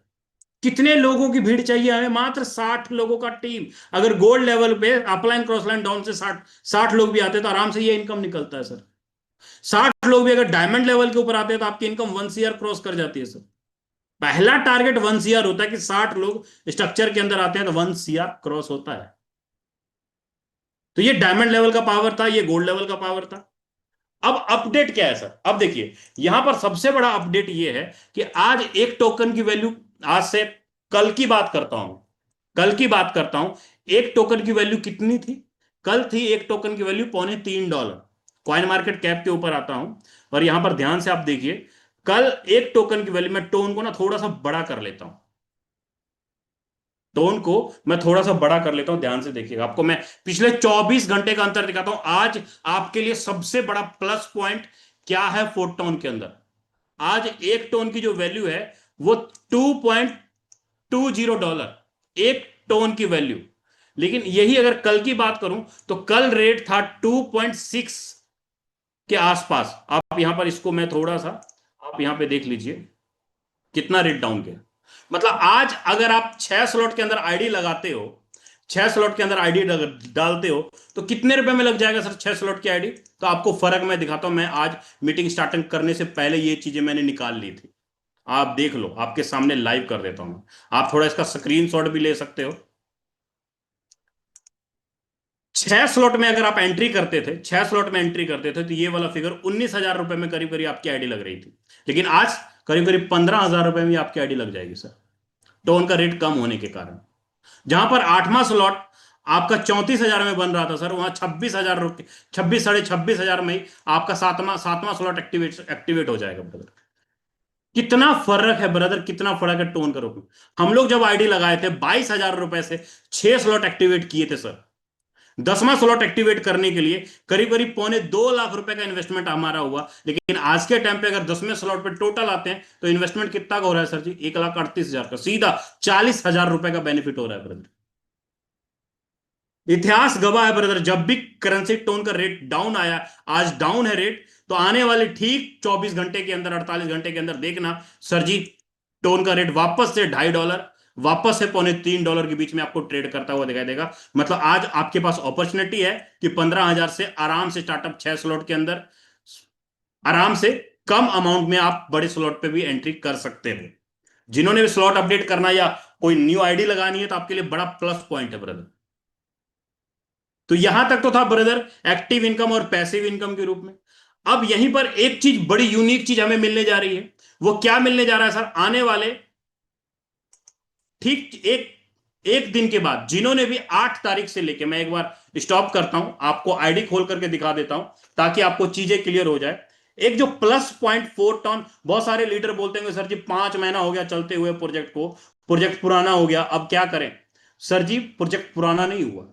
कितने लोगों की भीड़ चाहिए हमें? मात्र 60 लोगों का टीम। अगर गोल्ड लेवल पे अपलाइन, क्रॉस लाइन, डाउन से 60 लोग भी आते तो आराम से ये इनकम निकलता है सर। 60 लोग भी अगर डायमंड लेवल के ऊपर आते हैं तो आपकी इनकम 1 CR क्रॉस कर जाती है सर। पहला टारगेट 1 CR होता है कि 60 लोग स्ट्रक्चर के अंदर आते हैं तो 1 CR क्रॉस होता है। तो ये डायमंड लेवल का पावर था, ये गोल्ड लेवल का पावर था। अब अपडेट क्या है सर? अब देखिए, यहां पर सबसे बड़ा अपडेट ये है कि आज एक टोकन की वैल्यू, आज से कल की बात करता हूं, कल की बात करता हूं, एक टोकन की वैल्यू कितनी थी? कल थी एक टोकन की वैल्यू $3.25। कॉइन मार्केट कैप के ऊपर आता हूं और यहां पर ध्यान से आप देखिए, कल एक टोकन की वैल्यू, मैं टोन को ना थोड़ा सा बड़ा कर लेता हूं, टोन को मैं थोड़ा सा बड़ा कर लेता हूं, ध्यान से देखिएगा। आपको मैं पिछले 24 घंटे का अंतर दिखाता हूं। आज आपके लिए सबसे बड़ा प्लस पॉइंट क्या है फोटोन के अंदर? आज एक टोन की जो वैल्यू है वो $2.20, एक टोन की वैल्यू। लेकिन यही अगर कल की बात करूं तो कल रेट था 2.6 के आसपास। आप यहां पर इसको मैं थोड़ा सा, आप यहां पे देख लीजिए कितना रेट डाउन गया। मतलब आज अगर आप 6 स्लॉट के अंदर आईडी लगाते हो, 6 स्लॉट के अंदर आईडी डालते हो, तो कितने रुपए में लग जाएगा सर 6 स्लॉट की आईडी? तो आपको फर्क मैं दिखाता हूं। मैं आज मीटिंग स्टार्टिंग करने से पहले ये चीजें मैंने निकाल ली थी। आप देख लो, आपके सामने लाइव कर देता हूं। आप थोड़ा इसका स्क्रीनशॉट भी ले सकते हो। 6 स्लॉट में अगर आप एंट्री करते थे, 6 स्लॉट में एंट्री करते थे, तो ये वाला फिगर 19,000 रुपए में करीब करीब आपकी आईडी लग रही थी। लेकिन आज करीब करीब 15,000 रुपए में आपकी आईडी लग जाएगी सर, टोन का रेट कम होने के कारण। जहां पर 8वां स्लॉट आपका 34,000 में बन रहा था सर, वहां 26,000 रुपये, 26 साढ़े 26,000 में ही आपका सातवां सातवां स्लॉट एक्टिवेट एक्टिवेट हो जाएगा ब्रदर। कितना फर्क है ब्रदर, कितना फर्क है टोन करो। हम लोग जब आईडी लगाए थे 22,000 रुपए से 6 स्लॉट एक्टिवेट किए थे सर। 10वां स्लॉट एक्टिवेट करने के लिए करीब करीब ₹2.25 लाख का इन्वेस्टमेंट हमारा हुआ। लेकिन आज के टाइम पे अगर 10वें स्लॉट पे टोटल आते हैं तो इन्वेस्टमेंट कितना का हो रहा है सर जी? 1,38,000 का, सीधा ₹40,000 का बेनिफिट हो रहा है ब्रदर। इतिहास गवाह है ब्रदर, जब भी करेंसी टोन का रेट डाउन आया, आज डाउन है रेट, तो आने वाले ठीक 24 घंटे के अंदर, 48 घंटे के अंदर देखना सर जी, टोन का रेट वापस से $2.5, वापस से $2.25 के बीच में आपको ट्रेड करता हुआ दिखाई देगा। मतलब आज आपके पास अपॉर्चुनिटी है कि 15,000 से आराम से स्टार्टअप 6 स्लॉट के अंदर आराम से कम अमाउंट में आप बड़े स्लॉट पे भी एंट्री कर सकते हो। जिन्होंने भी स्लॉट अपडेट करना या कोई न्यू आईडी लगानी है तो आपके लिए बड़ा प्लस पॉइंट है ब्रदर। तो यहां तक तो था ब्रदर एक्टिव इनकम और पैसिव इनकम के रूप में। अब यहीं पर एक चीज, बड़ी यूनिक चीज हमें मिलने जा रही है। वो क्या मिलने जा रहा है सर? आने वाले ठीक एक एक दिन के बाद, जिन्होंने भी 8 तारीख से लेके, मैं एक बार स्टॉप करता हूं, आपको आईडी खोल करके दिखा देता हूं ताकि आपको चीजें क्लियर हो जाए। एक जो +0.4 टन, बहुत सारे लीडर बोलते हैं सर जी 5 महीना हो गया चलते हुए प्रोजेक्ट को, प्रोजेक्ट पुराना हो गया, अब क्या करें? सर जी प्रोजेक्ट पुराना नहीं हुआ,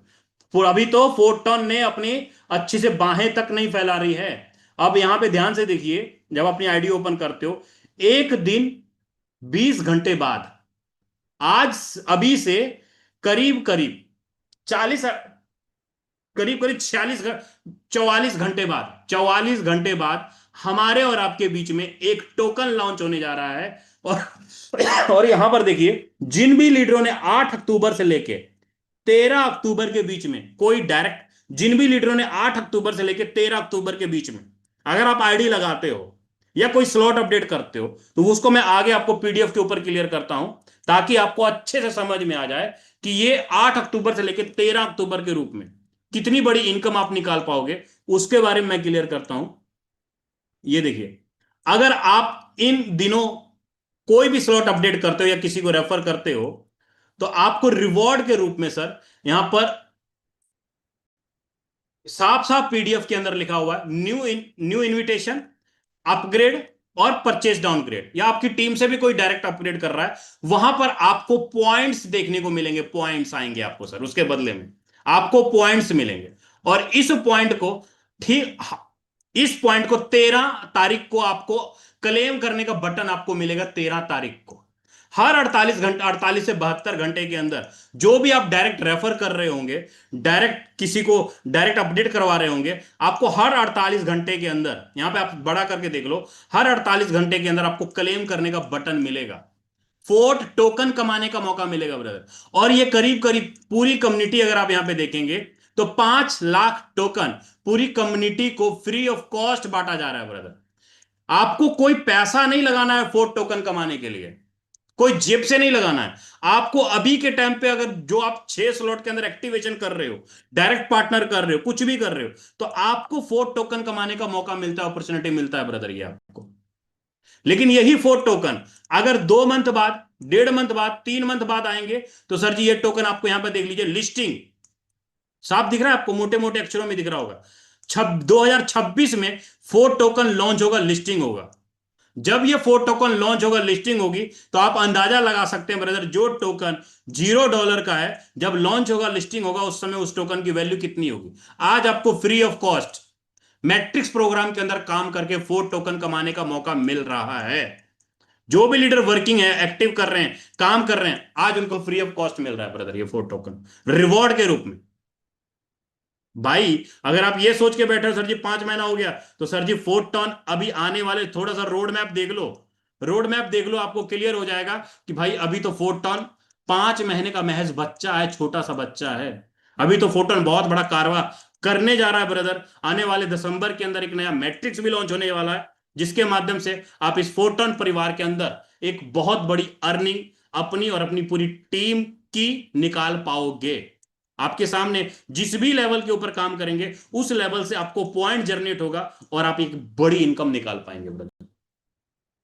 अभी तो फोर्टॉन ने अपनी अच्छी से बाहें तक नहीं फैला रही है। अब यहां पे ध्यान से देखिए, जब अपनी आईडी ओपन करते हो, एक दिन 20 घंटे बाद, आज अभी से करीब करीब 40, करीब करीब 44 घंटे बाद, 44 घंटे बाद हमारे और आपके बीच में एक टोकन लॉन्च होने जा रहा है। और यहां पर देखिए, जिन भी लीडरों ने 8 अक्टूबर से लेके 13 अक्टूबर के बीच में कोई डायरेक्ट, जिन भी लीडरों ने 8 अक्टूबर से लेकर 13 अक्टूबर के बीच में अगर आप आईडी लगाते हो या कोई स्लॉट अपडेट करते हो, तो उसको मैं आगे आपको पीडीएफ के ऊपर क्लियर करता हूं ताकि आपको अच्छे से समझ में आ जाए कि ये 8 अक्टूबर से लेकर 13 अक्टूबर के रूप में कितनी बड़ी इनकम आप निकाल पाओगे, उसके बारे में मैं क्लियर करता हूं। ये देखिए, अगर आप इन दिनों कोई भी स्लॉट अपडेट करते हो या किसी को रेफर करते हो, तो आपको रिवॉर्ड के रूप में सर यहां पर साफ साफ पीडीएफ के अंदर लिखा हुआ है, न्यू इनविटेशन, अपग्रेड और परचेज डाउनग्रेड, या आपकी टीम से भी कोई डायरेक्ट अपग्रेड कर रहा है, वहां पर आपको पॉइंट्स देखने को मिलेंगे, पॉइंट्स आएंगे आपको सर, उसके बदले में आपको पॉइंट्स मिलेंगे। और इस पॉइंट को ठीक, इस पॉइंट को 13 तारीख को आपको क्लेम करने का बटन आपको मिलेगा। 13 तारीख को हर 48 घंटे, 48 से 72 घंटे के अंदर जो भी आप डायरेक्ट रेफर कर रहे होंगे, डायरेक्ट किसी को डायरेक्ट अपडेट करवा रहे होंगे, आपको हर 48 घंटे के अंदर, यहां पे आप बड़ा करके देख लो, हर 48 घंटे के अंदर आपको क्लेम करने का बटन मिलेगा, फोर्ट टोकन कमाने का मौका मिलेगा ब्रदर। और ये करीब करीब पूरी कम्युनिटी, अगर आप यहां पे देखेंगे तो 5 लाख टोकन पूरी कम्युनिटी को फ्री ऑफ कॉस्ट बांटा जा रहा है ब्रदर। आपको कोई पैसा नहीं लगाना है फोर्ट टोकन कमाने के लिए, कोई जेब से नहीं लगाना है आपको। अभी के टाइम पे अगर जो आप 6 स्लॉट के अंदर एक्टिवेशन कर रहे हो, डायरेक्ट पार्टनर कर रहे हो, कुछ भी कर रहे हो, तो आपको फोर्ट टोकन कमाने का मौका मिलता है, अपॉर्चुनिटी मिलता है ब्रदर, ये आपको। लेकिन यही फोर्ट टोकन अगर 2 मंथ बाद, 1.5 मंथ बाद, 3 मंथ बाद आएंगे, तो सर जी ये टोकन आपको यहां पर देख लीजिए, लिस्टिंग साफ दिख रहा है आपको, मोटे मोटे अक्षरों में दिख रहा होगा। 2026 में फोर्ट टोकन लॉन्च होगा, लिस्टिंग होगा। जब ये फोर्ट टोकन लॉन्च होगा, लिस्टिंग होगी, तो आप अंदाजा लगा सकते हैं ब्रदर, जो टोकन $0 का है, जब लॉन्च होगा, लिस्टिंग होगा, उस समय उस टोकन की वैल्यू कितनी होगी। आज आपको free of cost matrix program के अंदर काम करके फोर्ट टोकन कमाने का मौका मिल रहा है। जो भी लीडर वर्किंग है, एक्टिव कर रहे हैं, काम कर रहे हैं, आज उनको फ्री ऑफ कॉस्ट मिल रहा है ब्रदर, ये फोर्ट टोकन रिवॉर्ड के रूप में। भाई अगर आप ये सोच के बैठे हो सर जी 5 महीना हो गया, तो सर जी फोर्थ टर्न अभी आने वाले, थोड़ा सा रोड मैप देख लो, रोड मैप देख लो, आपको क्लियर हो जाएगा कि भाई अभी तो फोर्थ टर्न 5 महीने का महज बच्चा है, छोटा सा बच्चा है। अभी तो फोर्थ टर्न बहुत बड़ा कारवा करने जा रहा है ब्रदर। आने वाले दिसंबर के अंदर एक नया मैट्रिक्स भी लॉन्च होने वाला है, जिसके माध्यम से आप इस फोर्थ टर्न परिवार के अंदर एक बहुत बड़ी अर्निंग अपनी और अपनी पूरी टीम की निकाल पाओगे। आपके सामने जिस भी लेवल के ऊपर काम करेंगे, उस लेवल से आपको पॉइंट जनरेट होगा और आप एक बड़ी इनकम निकाल पाएंगे ब्रदर।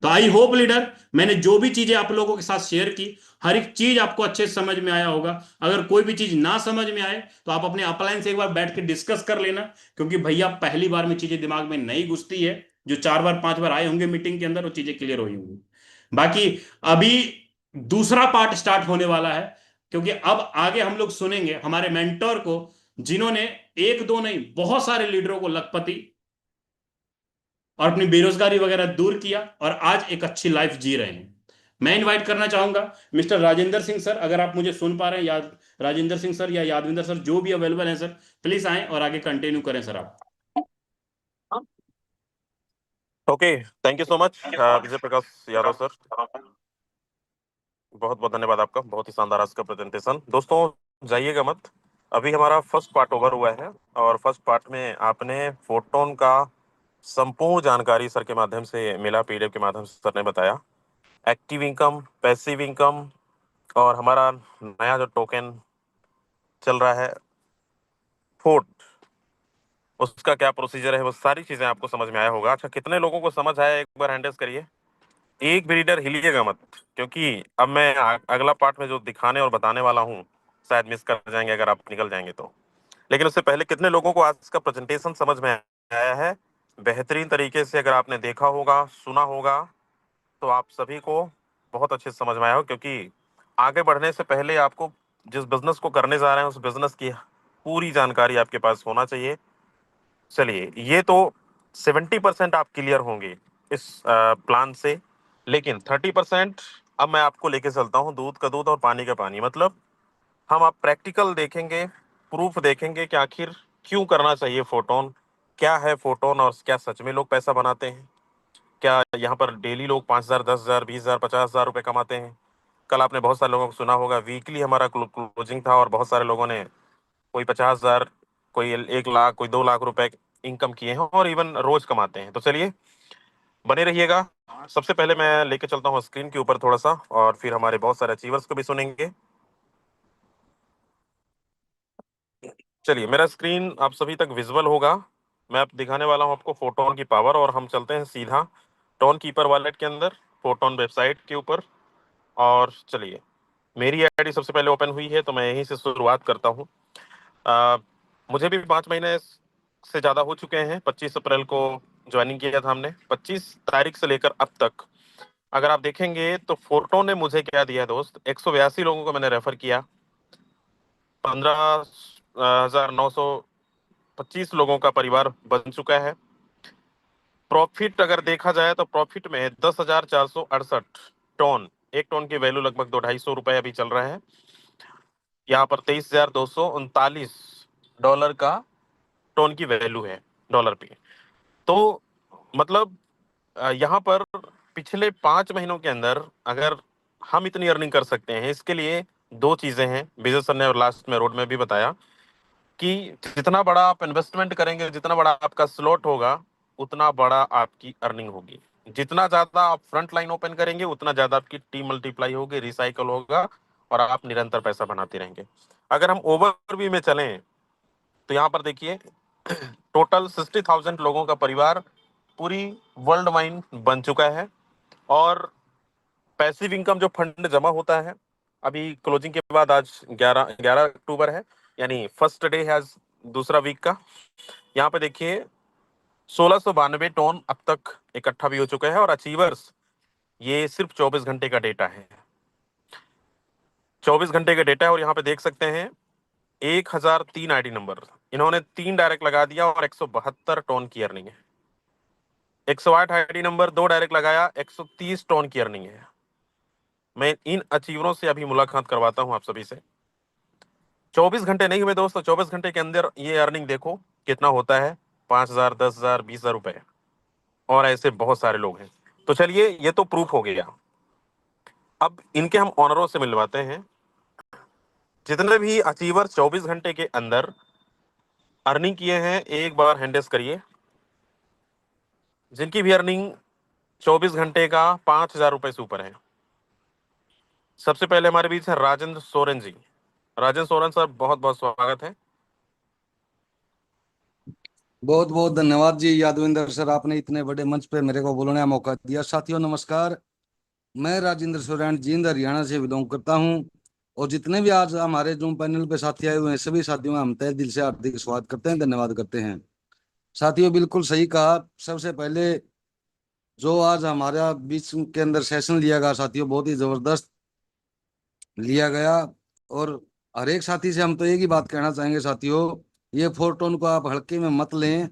तो आई होप लीडर, मैंने जो भी चीजें आप लोगों के साथ शेयर की, हर एक चीज आपको अच्छे से समझ में आया होगा। अगर कोई भी चीज ना समझ में आए तो आप अपने अपलाइन से एक बार बैठ के डिस्कस कर लेना, क्योंकि भैया पहली बार में चीजें दिमाग में नहीं घुसती है। जो 4 बार 5 बार आए होंगे मीटिंग के अंदर, वो चीजें क्लियर हुई होंगी। बाकी अभी दूसरा पार्ट स्टार्ट होने वाला है, क्योंकि अब आगे हम लोग सुनेंगे हमारे मेंटोर को, जिन्होंने एक दो नहीं बहुत सारे लीडरों को लखपति और अपनी बेरोजगारी वगैरह दूर किया और आज एक अच्छी लाइफ जी रहे हैं। मैं इनवाइट करना चाहूंगा मिस्टर राजेंद्र सिंह सर, अगर आप मुझे सुन पा रहे हैं, या राजेंद्र सिंह सर या यादविंदर सर, जो भी अवेलेबल हैं सर, प्लीज आएं और आगे कंटिन्यू करें सर आप। Okay, thank you so much Vijay Prakash Yadav sir. बहुत बहुत धन्यवाद आपका, बहुत ही शानदार आज का प्रेजेंटेशन। दोस्तों जाइएगा मत, अभी हमारा फर्स्ट पार्ट ओवर हुआ है और फर्स्ट पार्ट में आपने फोटोन का संपूर्ण जानकारी सर के माध्यम से मिला, पीडीएफ के माध्यम से सर ने बताया। एक्टिव इनकम, पैसिव इनकम और हमारा नया जो टोकन चल रहा है फोर्ट, उसका क्या प्रोसीजर है, वो सारी चीजें आपको समझ में आया होगा। अच्छा, कितने लोगों को समझ आया एक बार हैंड रेज़ करिए। एक भी रीडर हिलिएगा मत, क्योंकि अब मैं अगला पार्ट में जो दिखाने और बताने वाला हूँ शायद मिस कर जाएंगे अगर आप निकल जाएंगे तो। लेकिन उससे पहले कितने लोगों को आज का प्रेजेंटेशन समझ में आया है बेहतरीन तरीके से? अगर आपने देखा होगा, सुना होगा, तो आप सभी को बहुत अच्छे से समझ में आया हो, क्योंकि आगे बढ़ने से पहले आपको जिस बिजनेस को करने जा रहे हैं उस बिजनेस की पूरी जानकारी आपके पास होना चाहिए। चलिए, ये तो 70% आप क्लियर होंगे इस प्लान से, लेकिन 30% अब मैं आपको लेके चलता हूँ दूध का दूध और पानी का पानी। मतलब हम आप प्रैक्टिकल देखेंगे, प्रूफ देखेंगे कि आखिर क्यों करना चाहिए फोटोन, क्या है फोटोन और क्या सच में लोग पैसा बनाते हैं, क्या यहाँ पर डेली लोग 5,000, 10,000, 20,000, 50,000 रुपये कमाते हैं। कल आपने बहुत सारे लोगों को सुना होगा, वीकली हमारा क्लोजिंग था और बहुत सारे लोगों ने कोई 50,000, कोई 1 लाख, कोई 2 लाख रुपए इनकम किए हैं और इवन रोज कमाते हैं। तो चलिए बने रहिएगा। सबसे पहले मैं लेके चलता हूँ स्क्रीन के ऊपर थोड़ा सा, और फिर हमारे बहुत सारे अचीवर्स को भी सुनेंगे। चलिए, मेरा स्क्रीन आप सभी तक विजुअल होगा। मैं अब दिखाने वाला हूँ आपको फोटोन की पावर, और हम चलते हैं सीधा टोन कीपर वॉलेट के अंदर, फोटोन वेबसाइट के ऊपर। और चलिए, मेरी आईडी सबसे पहले ओपन हुई है तो मैं यहीं से शुरुआत करता हूँ। मुझे भी 5 महीने से ज़्यादा हो चुके हैं। 25 अप्रैल को ज्वाइनिंग किया था हमने। 25 तारीख से लेकर अब तक अगर आप देखेंगे तो फोटो ने मुझे क्या दिया है दोस्त, 182 लोगों को मैंने रेफर किया, 15,925 लोगों का परिवार बन चुका है। प्रॉफिट अगर देखा जाए तो प्रॉफिट में 10,468 टन, एक टन की वैल्यू लगभग 200-250 रुपए अभी चल रहा है। यहाँ पर $23,239 का टन की वैल्यू है डॉलर पे। तो मतलब यहाँ पर पिछले 5 महीनों के अंदर अगर हम इतनी अर्निंग कर सकते हैं, इसके लिए दो चीजें हैं। विजय सर ने लास्ट में रोड में भी बताया कि जितना बड़ा आप इन्वेस्टमेंट करेंगे, जितना बड़ा आपका स्लॉट होगा, उतना बड़ा आपकी अर्निंग होगी। जितना ज्यादा आप फ्रंट लाइन ओपन करेंगे, उतना ज्यादा आपकी टीम मल्टीप्लाई होगी, रिसाइकल होगा और आप निरंतर पैसा बनाते रहेंगे। अगर हम ओवरव्यू में चलें तो यहाँ पर देखिए, टोटल 60,000 लोगों का परिवार पूरी वर्ल्ड वाइड बन चुका है। और पैसिव इनकम जो फंड जमा होता है, अभी क्लोजिंग के बाद आज 11 अक्टूबर है, यानी फर्स्ट डे है आज दूसरा वीक का। यहाँ पे देखिए 1692 टन अब तक इकट्ठा भी हो चुका है। और अचीवर्स, ये सिर्फ 24 घंटे का डेटा है, 24 घंटे का डेटा है। और यहाँ पे देख सकते हैं 1,003 आईडी नंबर, इन्होंने 3 डायरेक्ट लगा दिया और 172 टन की अर्निंग है। 108 आईडी नंबर 2 डायरेक्ट लगाया, 130 टन की अर्निंग है। मैं इन अचीवरों से अभी मुलाकात करवाता हूं आप सभी से। 24 घंटे नहीं हुए दोस्तों, 24 घंटे के अंदर ये अर्निंग देखो कितना होता है, 5,000, 10,000, 20,000 रुपए। और ऐसे बहुत सारे लोग हैं। तो चलिए, ये तो प्रूफ हो गया। अब इनके हम ऑनरों से मिलवाते हैं। जितने भी अचीवर 24 घंटे के अंदर अर्निंग किए हैं, एक बार हैंडेस करिए। जिनकी भी अर्निंग 24 घंटे का 5,000 रुपए से ऊपर है। सबसे पहले हमारे बीच है राजेंद्र सोरेन जी। राजेंद्र सोरेन सर, बहुत बहुत स्वागत है। बहुत बहुत धन्यवाद जी यादविंदर सर, आपने इतने बड़े मंच पे मेरे को बोलने का मौका दिया। साथियों नमस्कार, मैं राजेंद्र सोरेन जींद हरियाणा से बिलोंग करता हूं। और जितने भी आज हमारे जूम पैनल पे साथी आए हुए हैं, सभी साथियों का हम तहे दिल से हार्दिक स्वागत करते हैं, धन्यवाद करते हैं। साथियों बिल्कुल सही कहा। सबसे पहले जो आज हमारा बीच के अंदर सेशन लिया गया साथियों, बहुत ही जबरदस्त लिया गया। और हर एक साथी से हम तो एक ही बात कहना चाहेंगे साथियों, ये फोरटोन को आप हल्के में मत लें।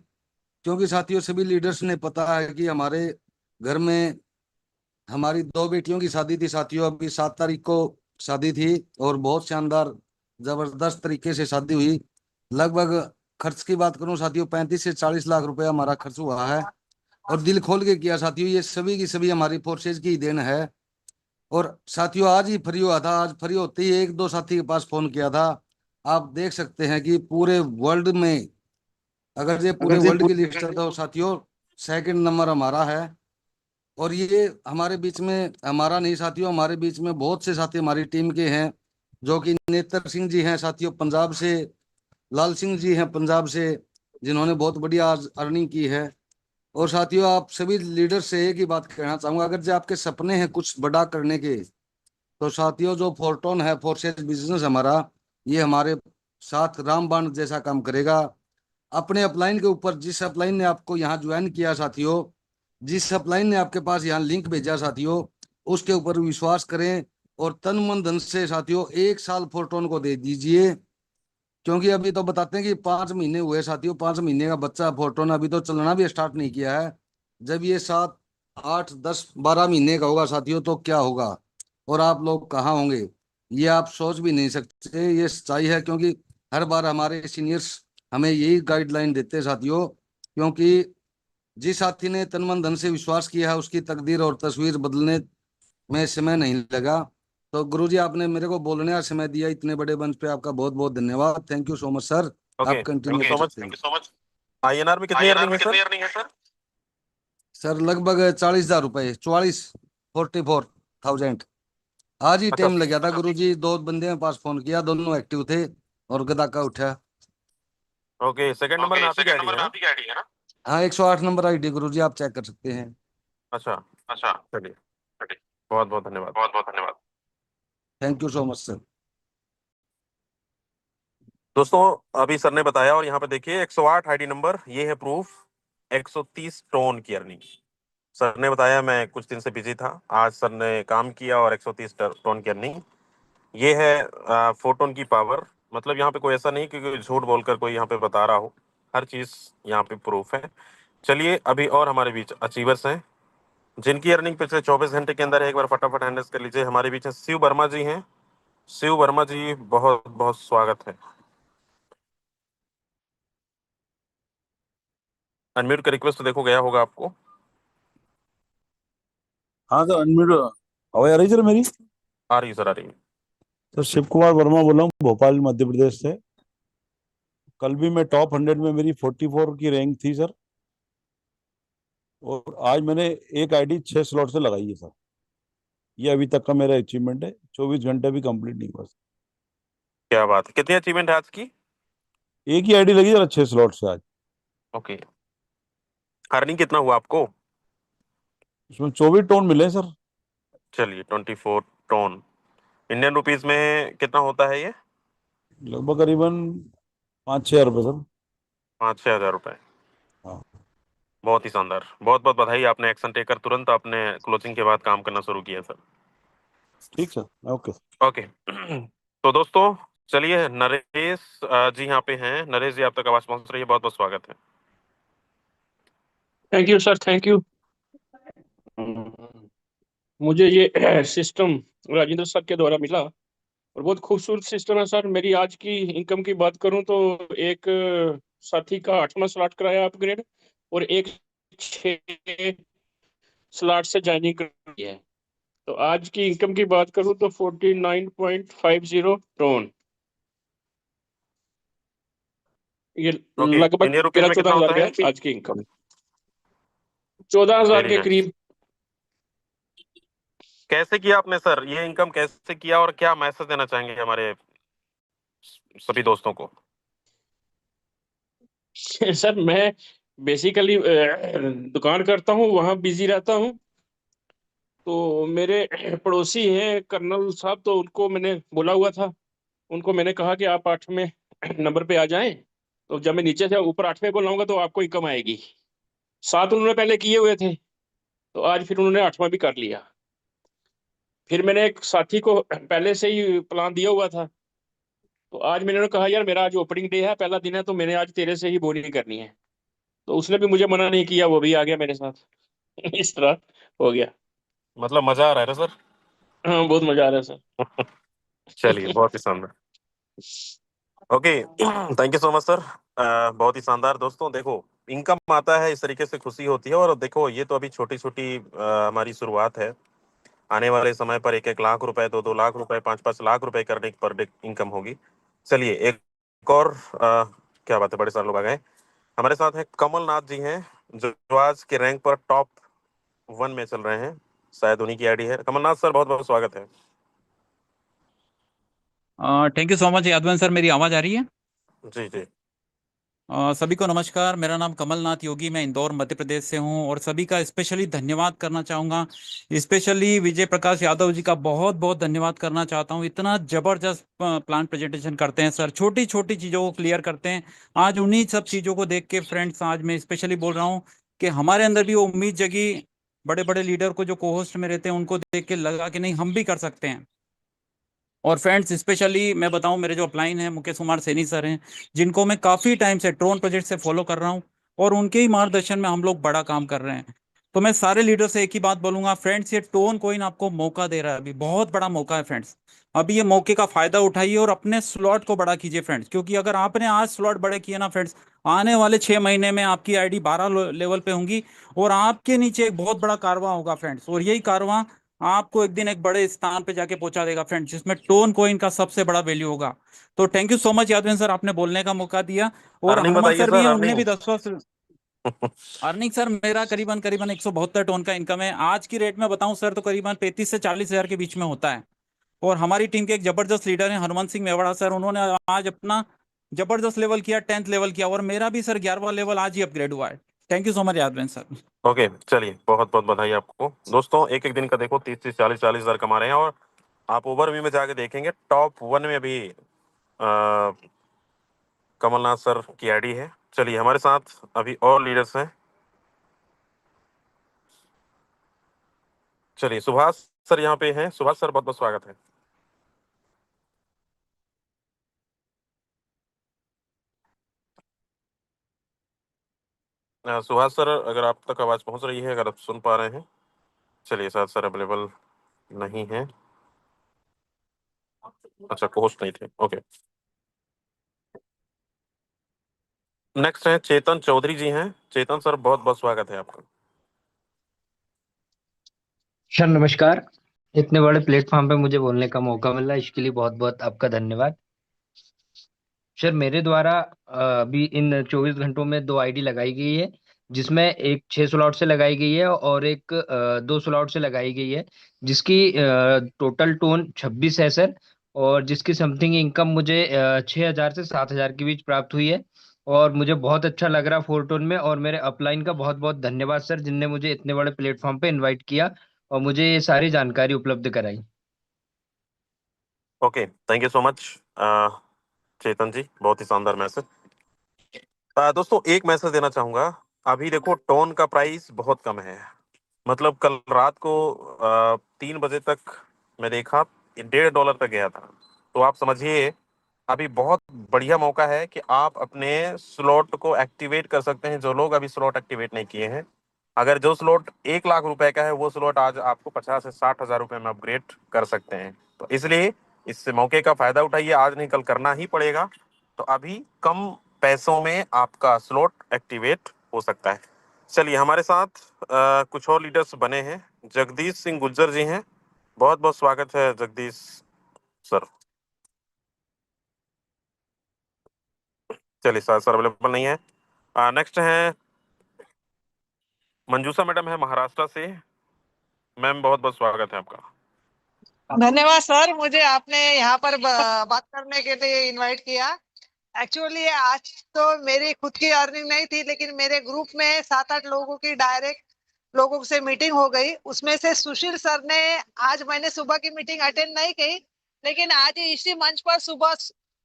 क्योंकि साथियों सभी लीडर्स ने पता है कि हमारे घर में हमारी दो बेटियों की शादी थी साथियों, अभी 7 तारीख को शादी थी। और बहुत शानदार जबरदस्त तरीके से शादी हुई। लगभग खर्च की बात करूं साथियों, 35 से 40 लाख रुपए हमारा खर्च हुआ है। और दिल खोल के किया साथियों, ये सभी की सभी हमारी फोर्सेज की देन है। और साथियों आज ही फ्री हुआ था, आज फ्री होते ही एक दो साथी के पास फोन किया था। आप देख सकते हैं कि पूरे वर्ल्ड में, अगर ये पूरे अगर ये वर्ल्ड की लिस्ट है तो साथियों सेकंड नंबर हमारा है। और ये हमारे बीच में हमारा नहीं साथियों, हमारे बीच में बहुत से साथी हमारी टीम के हैं, जो कि नेत्र सिंह जी हैं साथियों पंजाब से, लाल सिंह जी हैं पंजाब से, जिन्होंने बहुत बढ़िया आज अर्निंग की है। और साथियों आप सभी लीडर से एक ही बात कहना चाहूंगा, अगर जो आपके सपने हैं कुछ बड़ा करने के, तो साथियों जो फोरटोन है फोर्सेस बिजनेस हमारा, ये हमारे साथ रामबाण जैसा काम करेगा। अपने अपलाइन के ऊपर, जिस अपलाइन ने आपको यहाँ ज्वाइन किया साथियों, जिस अपलाइन ने आपके पास यहाँ लिंक भेजा साथियों, उसके ऊपर विश्वास करें। और तन मन धन से साथियों 1 साल फोरटोन को दे दीजिए। क्योंकि अभी तो बताते हैं कि 5 महीने हुए साथियों, 5 महीने का बच्चा फोरटोन अभी तो चलना भी स्टार्ट नहीं किया है। जब ये 7 8 10 12 महीने का होगा साथियों तो क्या होगा, और आप लोग कहाँ होंगे, ये आप सोच भी नहीं सकते। ये सच्चाई है, क्योंकि हर बार हमारे सीनियर्स हमें यही गाइडलाइन देते हैं साथियों। क्योंकि जिस साथी ने तन मन धन से विश्वास किया है, उसकी तकदीर और तस्वीर बदलने में समय नहीं लगा। तो गुरुजी आपने मेरे को बोलने का समय दिया इतने बड़े मंच पे, आपका बहुत बहुत धन्यवाद। Thank you so much sir. Okay, आप थैंक कंटिन्यू यू कर सो मच। सकते हैं। Thank you so much. INR में कितनी अर्निंग है सर? सर लगभग 40,000 रुपए, 44,000। आज ही अच्छा। टाइम लग गया था गुरुजी, दो बंदे के पास फोन किया, दोनों एक्टिव थे और गदा का उठा। ओके, सेकंड नंबर में आप ही की आईडी है ना? हाँ 108 नंबर आईडी गुरुजी, आप चेक कर सकते हैं। अच्छा, चलिए, बहुत बहुत धन्यवाद। Thank you so much sir. दोस्तों, अभी सर ने बताया और यहाँ पे देखिए 108 आईडी नंबर, ये है प्रूफ 130 टोन की अर्निंग। सर ने बताया, मैं कुछ दिन से बिजी था, आज सर ने काम किया और 130 टोन की अर्निंग। ये है फोटोन की पावर। मतलब यहाँ पे कोई ऐसा नहीं कि कोई झूठ बोलकर कोई यहाँ पे बता रहा हो, हर चीज यहाँ पे प्रूफ है। चलिए, अभी और हमारे बीच अचीवर्स हैं जिनकी अर्निंग पिछले 24 घंटे के अंदर है। एक बार फटाफट हैंडल्स कर लीजिए। हमारे बीच में शिव वर्मा जी हैं। शिव वर्मा जी, बहुत बहुत स्वागत है। अनम्यूट का रिक्वेस्ट तो देखो गया होगा आपको। हाँ सर, अनम्यूट आवाज आ रही सर मेरी? आ रही है सर, आ रही है। सर शिव कुमार वर्मा बोल रहा हूँ, भोपाल मध्य प्रदेश से। कल भी मैं टॉप 100 में, मेरी 44 की रैंक थी सर। और आज मैंने एक आईडी 6 स्लॉट से लगाई है सर। ये अभी तक का मेरा अचीवमेंट है, 24 घंटे भी कंप्लीट नहीं हुआ सर। क्या बात है, कितनी अचीवमेंट है आज की? एक ही आईडी लगी सर 6 स्लॉट से आज। ओके, अर्निंग कितना हुआ आपको? उसमें 24 टोन मिले सर। चलिए, 24 टोन इंडियन रुपीस में कितना होता है ये? लगभग करीबन 5-6 हज़ार रुपये सर। 5-6 हज़ार रुपए। हाँ। बहुत ही शानदार, बहुत बहुत बधाई, आपने एक्शन टेकर तुरंत आपने क्लोजिंग के बाद काम करना शुरू किया सर। ठीक सर, ओके। ओके। तो दोस्तों, चलिए, नरेश जी यहाँ पे हैं। नरेश जी, आप तक आवाज पहुंच रही है, बहुत बहुत स्वागत है। Thank you sir, thank you. मुझे ये सिस्टम राजेंद्र सर के द्वारा मिला और बहुत खूबसूरत सिस्टम है सर। मेरी आज की इनकम की बात करूं तो एक साथी का 8वां स्लॉट कराया अपग्रेड, और एक 6 स्लॉट से ज्वाइनिंग कराई है। तो आज की इनकम की बात करूं तो 49.50 टोन, ये ओके, लगभग इंडियन रुपीस तेरह में चौदह कितना हजार होता है? के आज की इनकम, 14,000 वेरी के नाइस। करीब। कैसे किया आपने सर, ये इनकम कैसे किया और क्या मैसेज देना चाहेंगे हमारे सभी दोस्तों को? सर मैं बेसिकली दुकान करता हूँ, वहाँ बिजी रहता हूँ। तो मेरे पड़ोसी हैं कर्नल साहब, तो उनको मैंने बोला हुआ था, उनको मैंने कहा कि आप 8वें नंबर पे आ जाएं। तो जब मैं नीचे से ऊपर 8वें को लाऊंगा तो आपको ही कम आएगी। 7 उन्होंने पहले किए हुए थे, तो आज फिर उन्होंने 8वां भी कर लिया। फिर मैंने एक साथी को पहले से ही प्लान दिया हुआ था, तो आज मैंने कहा यार मेरा आज ओपनिंग डे है, पहला दिन है, तो मैंने आज तेरे से ही बोलिंग करनी है। तो उसने भी मुझे मना नहीं किया, वो भी आ गया मेरे साथ। इस तरह हो गया। मतलब मजा आ रहा है ना सर? हाँ, बहुत मजा आ रहा है सर। चलिए, बहुत ही शानदार। Okay, thank you so much sir. बहुत ही शानदार। दोस्तों देखो, इनकम आता है, इस तरीके से खुशी होती है। और देखो, ये तो अभी छोटी छोटी हमारी शुरुआत है। आने वाले समय पर 1-1 लाख रुपए, 2-2 लाख रुपए, 5-5 लाख रुपए करने की पर डे इनकम होगी। चलिए, एक और क्या बात है, बड़े सारे लोग आ गए। हमारे साथ हैं कमलनाथ जी हैं, जो आज के रैंक पर टॉप 1 में चल रहे हैं। शायद उन्हीं की आईडी है। कमलनाथ सर, बहुत बहुत स्वागत है। Thank you so much Yadavan sir. मेरी आवाज़ आ रही है? जी जी। सभी को नमस्कार। मेरा नाम कमलनाथ योगी, मैं इंदौर मध्य प्रदेश से हूं और सभी का स्पेशली धन्यवाद करना चाहूँगा। स्पेशली विजय प्रकाश यादव जी का बहुत बहुत धन्यवाद करना चाहता हूं। इतना ज़बरदस्त प्लान प्रेजेंटेशन करते हैं सर, छोटी छोटी चीज़ों को क्लियर करते हैं। आज उन्हीं सब चीज़ों को देख के फ्रेंड्स, आज मैं स्पेशली बोल रहा हूँ कि हमारे अंदर भी वो उम्मीद जगी। बड़े बड़े लीडर को जो को होस्ट में रहते हैं उनको देख के लगा कि नहीं, हम भी कर सकते हैं। और फ्रेंड्स, स्पेशली मैं बताऊं, मेरे जो अपलाइन हैं मुकेश कुमार सैनी सर हैं, जिनको मैं काफ़ी टाइम से ट्रोन प्रोजेक्ट से फॉलो कर रहा हूं और उनके ही मार्गदर्शन में हम लोग बड़ा काम कर रहे हैं। तो मैं सारे लीडर से एक ही बात बोलूंगा फ्रेंड्स, ये टोन कोइन आपको मौका दे रहा है, अभी बहुत बड़ा मौका है फ्रेंड्स। अभी ये मौके का फायदा उठाइए और अपने स्लॉट को बड़ा कीजिए फ्रेंड्स, क्योंकि अगर आपने आज स्लॉट बड़े किए ना फ्रेंड्स, आने वाले 6 महीने में आपकी आईडी 12 लेवल पे होंगी और आपके नीचे एक बहुत बड़ा कारवां होगा फ्रेंड्स। और यही कारवां आपको एक दिन एक बड़े स्थान पे जाके पहुंचा देगा फ्रेंड्स, जिसमें टोन कोइन का सबसे बड़ा वैल्यू होगा। तो thank you so much Yadvendra sir, आपने बोलने का मौका दिया। और अर्निंग हनुमान बताइए सर भी सर, हैं, उनने अर्निंग। भी 10 अर्निंग सर मेरा करीबन करीबन 172 टोन का इनकम है। आज की रेट में बताऊं सर तो करीबन 35 से 40 हजार के बीच में होता है। और हमारी टीम के एक जबरदस्त लीडर हैं हनुमान सिंह मेवाड़ा सर, उन्होंने आज अपना जबरदस्त लेवल किया, 10th लेवल किया, और मेरा भी सर 11वां लेवल आज ही अपग्रेड हुआ है। Thank you so much Yadvendra sir. Okay, चलिए, बहुत बहुत बधाई आपको। दोस्तों, एक एक दिन का देखो, 30-30, 40-40 हजार कमा रहे हैं। और आप ओवरव्यू में जाके देखेंगे, टॉप 1 में भी कमलनाथ सर की आईडी है। चलिए, हमारे साथ अभी और लीडर्स हैं। चलिए, सुभाष सर यहाँ पे हैं। सुभाष सर, बहुत बहुत स्वागत है। सुभाष सर, अगर आप तक आवाज पहुंच रही है, अगर आप सुन पा रहे हैं। चलिए, शायद सर अवेलेबल नहीं है। अच्छा, होस्ट नहीं थे। ओके, नेक्स्ट है चेतन चौधरी जी हैं। चेतन सर, बहुत बहुत स्वागत है आपका। सर नमस्कार। इतने बड़े प्लेटफॉर्म पे मुझे बोलने का मौका मिला, इसके लिए बहुत बहुत आपका धन्यवाद। सर मेरे द्वारा अभी इन 24 घंटों में 2 आईडी लगाई गई है, जिसमें एक 6 स्लॉट से लगाई गई है और एक 2 स्लॉट से लगाई गई है, जिसकी टोटल टोन 26 है सर। और जिसकी समथिंग इनकम मुझे 6,000 से 7,000 के बीच प्राप्त हुई है। और मुझे बहुत अच्छा लग रहा 4 टोन में। और मेरे अपलाइन का बहुत बहुत धन्यवाद सर, जिनने मुझे इतने बड़े प्लेटफॉर्म पे इनवाइट किया और मुझे ये सारी जानकारी उपलब्ध कराई। Okay, thank you so much Chetan ji, बहुत ही शानदार मैसेज। दोस्तों, एक मैसेज देना चाहूंगा। अभी देखो, टोन का प्राइस बहुत कम है। मतलब कल रात को 3 बजे तक मैं देखा, $1.5 तक गया था। तो आप समझिए, अभी बहुत बढ़िया मौका है कि आप अपने स्लॉट को एक्टिवेट कर सकते हैं, जो लोग अभी स्लॉट एक्टिवेट नहीं किए हैं। अगर जो स्लॉट 1 लाख रुपए का है, वो स्लॉट आज आपको 50 से 60 हजार रुपए में अपग्रेड कर सकते हैं। तो इसलिए इस मौके का फायदा उठाइए, आज नहीं कल करना ही पड़ेगा। तो अभी कम पैसों में आपका स्लॉट एक्टिवेट हो सकता है। चलिए, हमारे साथ कुछ और लीडर्स बने हैं। जगदीश सिंह गुज्जर जी हैं। बहुत बहुत स्वागत है जगदीश सर। चलिए, सर अवेलेबल नहीं है। नेक्स्ट है मंजूषा मैडम है, महाराष्ट्र से। मैम, बहुत बहुत स्वागत है आपका। धन्यवाद सर, मुझे आपने यहाँ पर बात करने के लिए इनवाइट किया। एक्चुअली आज तो मेरी खुद की अर्निंग नहीं थी, लेकिन मेरे ग्रुप में 7-8 लोगों की डायरेक्ट लोगों से मीटिंग हो गई। उसमें से सुशील सर ने, आज मैंने सुबह की मीटिंग अटेंड नहीं की, लेकिन आज इसी मंच पर सुबह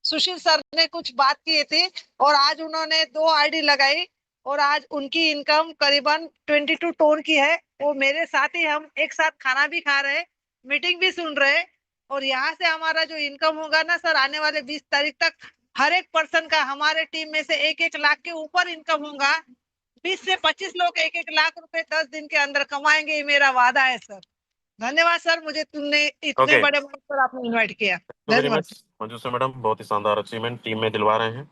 सुशील सर ने कुछ बात की थी और आज उन्होंने 2 आईडी लगाई और आज उनकी इनकम करीबन 22 टोन की है। वो मेरे साथ ही हम एक साथ खाना भी खा रहे, मीटिंग भी सुन रहे, और यहाँ से हमारा जो इनकम होगा ना सर, आने वाले 20 तारीख तक हर एक पर्सन का हमारे टीम में से 1-1 लाख के ऊपर इनकम होगा। 20 से 25 लोग 1-1 लाख रुपए 10 दिन के अंदर कमाएंगे, ये मेरा वादा है सर। धन्यवाद सर, मुझे तुमने इतने ओके, बड़े मंच पर आपने इनवाइट किया। वेरी धन्यवाद। मच मंजू से मैडम, बहुत ही शानदार अचीवमेंट टीम में दिलवा रहे हैं।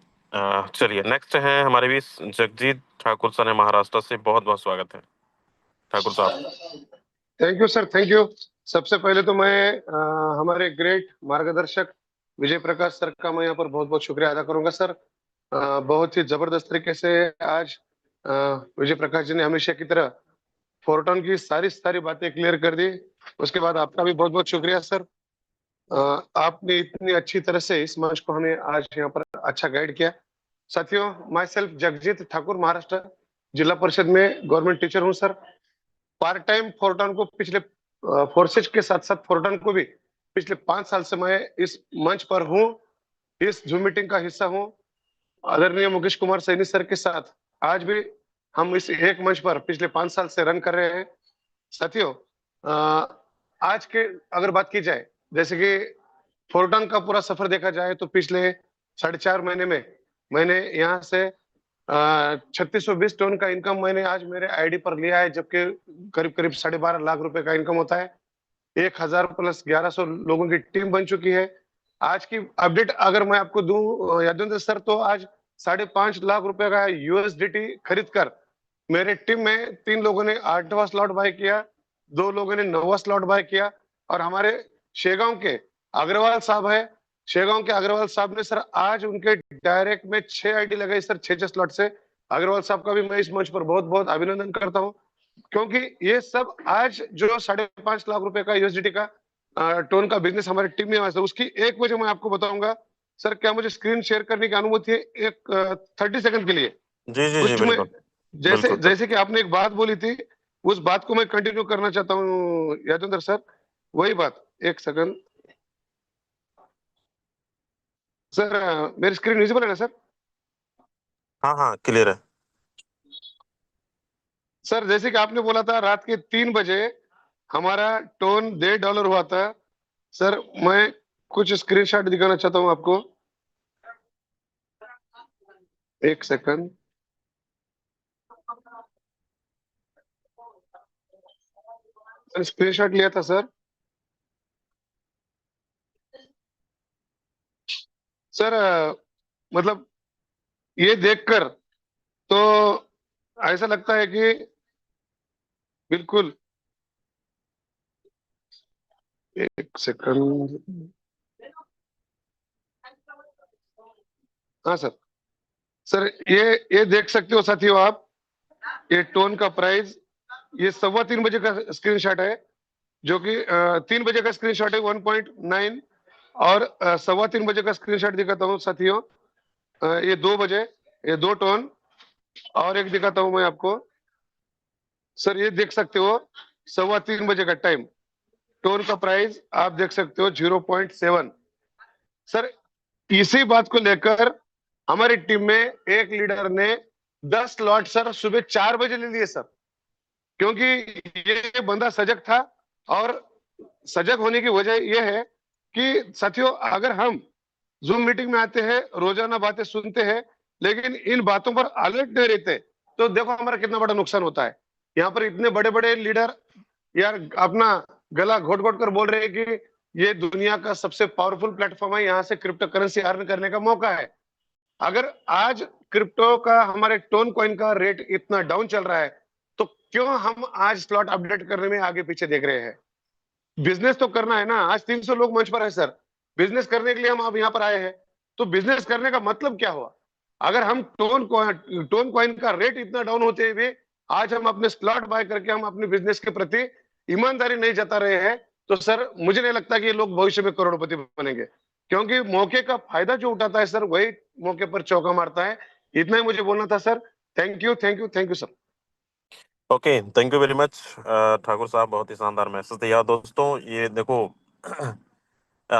चलिए नेक्स्ट है हमारे बीच जगजीत ठाकुर सर है महाराष्ट्र से, बहुत बहुत स्वागत है ठाकुर साहब। Thank you sir, thank you. सबसे पहले तो मैं हमारे ग्रेट मार्गदर्शक विजय प्रकाश सर का मैं यहाँ पर बहुत बहुत शुक्रिया अदा करूंगा सर। बहुत ही जबरदस्त तरीके से आज विजय प्रकाश जी ने हमेशा की तरह फोरटॉन की सारी बातें क्लियर कर दी। उसके बाद आपका भी बहुत बहुत शुक्रिया सर। आपने इतनी अच्छी तरह से इस मंच को हमें आज यहाँ पर अच्छा गाइड किया। साथियों, माई सेल्फ जगजीत ठाकुर, महाराष्ट्र जिला परिषद में गवर्नमेंट टीचर हूँ सर। पार्ट टाइम फोरटॉन को पिछले फोर्सेज के साथ साथ फोरटॉन को भी पिछले 5 साल से मैं इस मंच पर हूँ, इस जूम मीटिंग का हिस्सा हूँ। आदरणीय मुकेश कुमार सैनी सर के साथ आज भी हम इस एक मंच पर पिछले 5 साल से रन कर रहे हैं। साथियों, आज के अगर बात की जाए, जैसे कि फोरटॉन का पूरा सफर देखा जाए तो पिछले 4.5 महीने में मैंने यहाँ से 3620 टन का इनकम मैंने आज मेरे आईडी पर लिया है, जबकि करीब करीब 12.5 लाख रुपए का इनकम होता है। 1000 प्लस 1100 लोगों की टीम बन चुकी है। आज की अपडेट अगर मैं आपको दूं यादवेंद्र सर, तो आज 5.5 लाख रुपए का यूएसडीटी खरीद कर मेरे टीम में 3 लोगों ने 8वां स्लॉट बाय किया, 2 लोगों ने 9वां स्लॉट बाय किया, और हमारे शेगांव के अग्रवाल साहब है, शेगांव के अग्रवाल साहब ने सर आज उनके डायरेक्ट में 6 आईडी लगाई सर, 6 स्लॉट से। अग्रवाल साहब का भी मैं इस मंच पर बहुत बहुत अभिनंदन करता हूँ, क्योंकि ये सब आज जो 5.5 लाख रुपए का यूएसडीटी का टोन का बिजनेस हमारी टीम में है, उसकी एक वजह मैं आपको बताऊंगा सर। क्या मुझे स्क्रीन शेयर करने की अनुमति है एक 30 सेकंड के लिए? जी जी जी, उसमें बिल्कुल जैसे बिल्कुल सर। जैसे कि आपने एक बात बोली थी, उस बात को मैं कंटिन्यू करना चाहता हूँ यादवेंद्र सर। वही बात, एक सेकंड सर, मेरी स्क्रीन विजिबल है ना सर? हाँ हाँ, क्लियर है। सर, जैसे कि आपने बोला था रात के 3 बजे हमारा टोन $1.5 हुआ था सर। मैं कुछ स्क्रीनशॉट दिखाना चाहता हूं आपको, एक सेकंड। स्क्रीनशॉट लिया था सर। सर मतलब ये देखकर तो ऐसा लगता है कि बिल्कुल, एक सेकंड। हाँ सर, सर ये देख सकते हो साथियों आप, ये टोन का प्राइस, ये 3:15 बजे का स्क्रीनशॉट है, जो कि 3 बजे का स्क्रीनशॉट है 1.9, और 3:15 बजे का स्क्रीनशॉट दिखाता हूँ साथियों। ये 2 बजे, ये 2 टोन, और एक दिखाता हूं मैं आपको सर। ये देख सकते हो 3:15 बजे का टाइम, टोन का प्राइस आप देख सकते हो 0.7 सर। इसी बात को लेकर हमारी टीम में एक लीडर ने 10 लॉट सर सुबह 4 बजे ले लिए सर, क्योंकि ये बंदा सजग था। और सजग होने की वजह यह है कि साथियों, अगर हम जूम मीटिंग में आते हैं, रोजाना बातें सुनते हैं, लेकिन इन बातों पर अलर्ट नहीं रहते, तो देखो हमारा कितना बड़ा नुकसान होता है। यहाँ पर इतने बड़े बड़े लीडर यार अपना गला घोट घोट कर बोल रहे हैं कि ये दुनिया का सबसे पावरफुल प्लेटफॉर्म है, यहाँ से क्रिप्टो करेंसी अर्न करने का मौका है। अगर आज क्रिप्टो का, हमारे टोन कॉइन का रेट इतना डाउन चल रहा है, तो क्यों हम आज स्लॉट अपडेट करने में आगे पीछे देख रहे हैं? बिजनेस तो करना है ना। आज 300 लोग मंच पर है सर, बिजनेस करने के लिए हम अब यहाँ पर आए हैं, तो बिजनेस करने का मतलब क्या हुआ? अगर हम टोन कॉइन का रेट इतना डाउन होते हुए आज हम अपने स्लॉट बाय करके हम अपने बिजनेस के प्रति ईमानदारी नहीं जता रहे हैं, तो सर मुझे नहीं लगता कि ये लोग भविष्य में करोड़पति बनेंगे, क्योंकि मौके का फायदा जो उठाता है सर, वही मौके पर चौका मारता है। इतना ही मुझे बोलना था sir. Thank you, thank you, thank you sir. Okay, thank you very much Thakur साहब, बहुत ही शानदार मैसेज दिया। दोस्तों ये देखो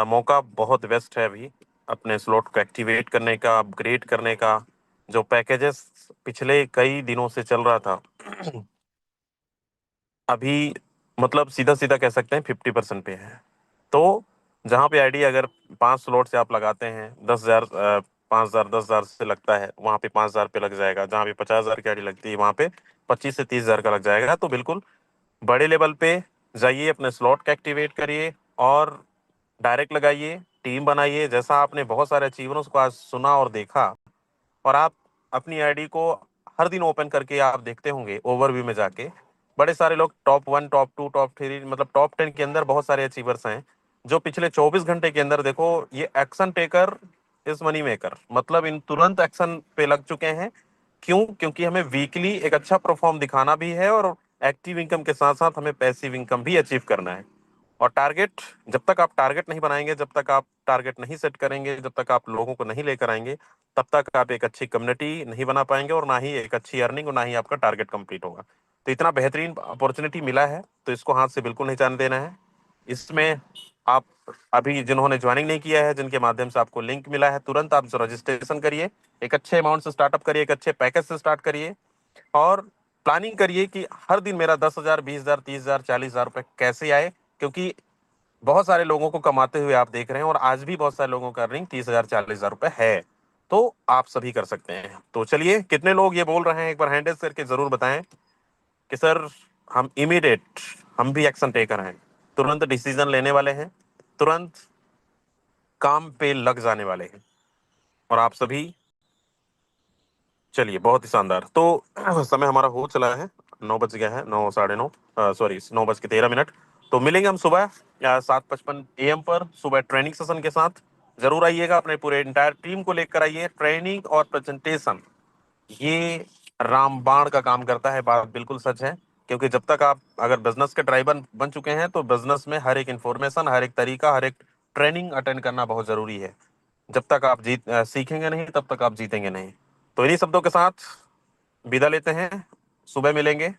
मौका बहुत बेस्ट है अभी अपने स्लॉट को एक्टिवेट करने का, अपग्रेड करने का। जो पैकेजेस पिछले कई दिनों से चल रहा था अभी मतलब सीधा सीधा कह सकते हैं 50% पे है। तो जहाँ पे आईडी अगर 5 स्लॉट से आप लगाते हैं 10,000 5,000 10,000 से लगता है, वहाँ पे 5,000 पे लग जाएगा। जहाँ पे 50,000 की आईडी लगती है वहाँ पे 25 से 30,000 का लग जाएगा। तो बिल्कुल बड़े लेवल पे जाइए, अपने स्लॉट का एक्टिवेट करिए और डायरेक्ट लगाइए, टीम बनाइए। जैसा आपने बहुत सारे अचीवर्स को आज सुना और देखा, और आप अपनी आईडी को हर दिन ओपन करके आप देखते होंगे ओवरव्यू में जाके, बड़े सारे लोग टॉप 1 टॉप 2 टॉप 3 मतलब टॉप 10 के अंदर बहुत सारे अचीवर्स हैं जो पिछले 24 घंटे के अंदर देखो ये action taker is money maker, मतलब इन तुरंत एक्शन पे लग चुके हैं। क्यों? क्योंकि हमें वीकली एक अच्छा परफॉर्म दिखाना भी है और एक्टिव इनकम के साथ साथ हमें पैसिव इनकम भी अचीव करना है। और टारगेट, जब तक आप टारगेट नहीं बनाएंगे, जब तक आप टारगेट नहीं सेट करेंगे, जब तक आप लोगों को नहीं लेकर आएंगे, तब तक आप एक अच्छी कम्युनिटी नहीं बना पाएंगे और ना ही एक अच्छी अर्निंग और ना ही आपका टारगेट कंप्लीट होगा। तो इतना बेहतरीन अपॉर्चुनिटी मिला है तो इसको हाथ से बिल्कुल नहीं जाने देना है। इसमें आप अभी जिन्होंने ज्वाइनिंग नहीं किया है, जिनके माध्यम से आपको लिंक मिला है, तुरंत आप रजिस्ट्रेशन करिए, एक अच्छे अमाउंट से स्टार्टअप करिए, एक अच्छे पैकेज से स्टार्ट करिए और प्लानिंग करिए कि हर दिन मेरा 10,000 20,000 30,000 40,000 रुपए कैसे आए। क्योंकि बहुत सारे लोगों को कमाते हुए आप देख रहे हैं और आज भी बहुत सारे लोगों का अर्निंग 30,000 40,000 रुपए है। तो आप सभी कर सकते हैं। तो चलिए, कितने लोग ये बोल रहे हैं एक बार हैंड रेज करके जरूर बताएं कि सर हम इमीडिएट, हम भी एक्शन टेकर हैं, तुरंत डिसीजन लेने वाले हैं, तुरंत काम पे लग जाने वाले हैं। और आप सभी, चलिए बहुत ही शानदार। तो समय हमारा हो चला है, 9 बज गया है, 9 साढ़े 9, सॉरी 9:13। तो मिलेंगे हम सुबह 7:55 AM पर, सुबह ट्रेनिंग सेशन के साथ। जरूर आइएगा, अपने पूरे इंटायर टीम को लेकर आइए। ट्रेनिंग और प्रेजेंटेशन ये रामबाण का काम करता है, बात बिल्कुल सच है। क्योंकि जब तक आप अगर बिजनेस के ड्राइवर बन चुके हैं तो बिजनेस में हर एक इंफॉर्मेशन, हर एक तरीका, हर एक ट्रेनिंग अटेंड करना बहुत जरूरी है। जब तक आप सीखेंगे नहीं तब तक आप जीतेंगे नहीं। तो इन्हीं शब्दों के साथ विदा लेते हैं, सुबह मिलेंगे।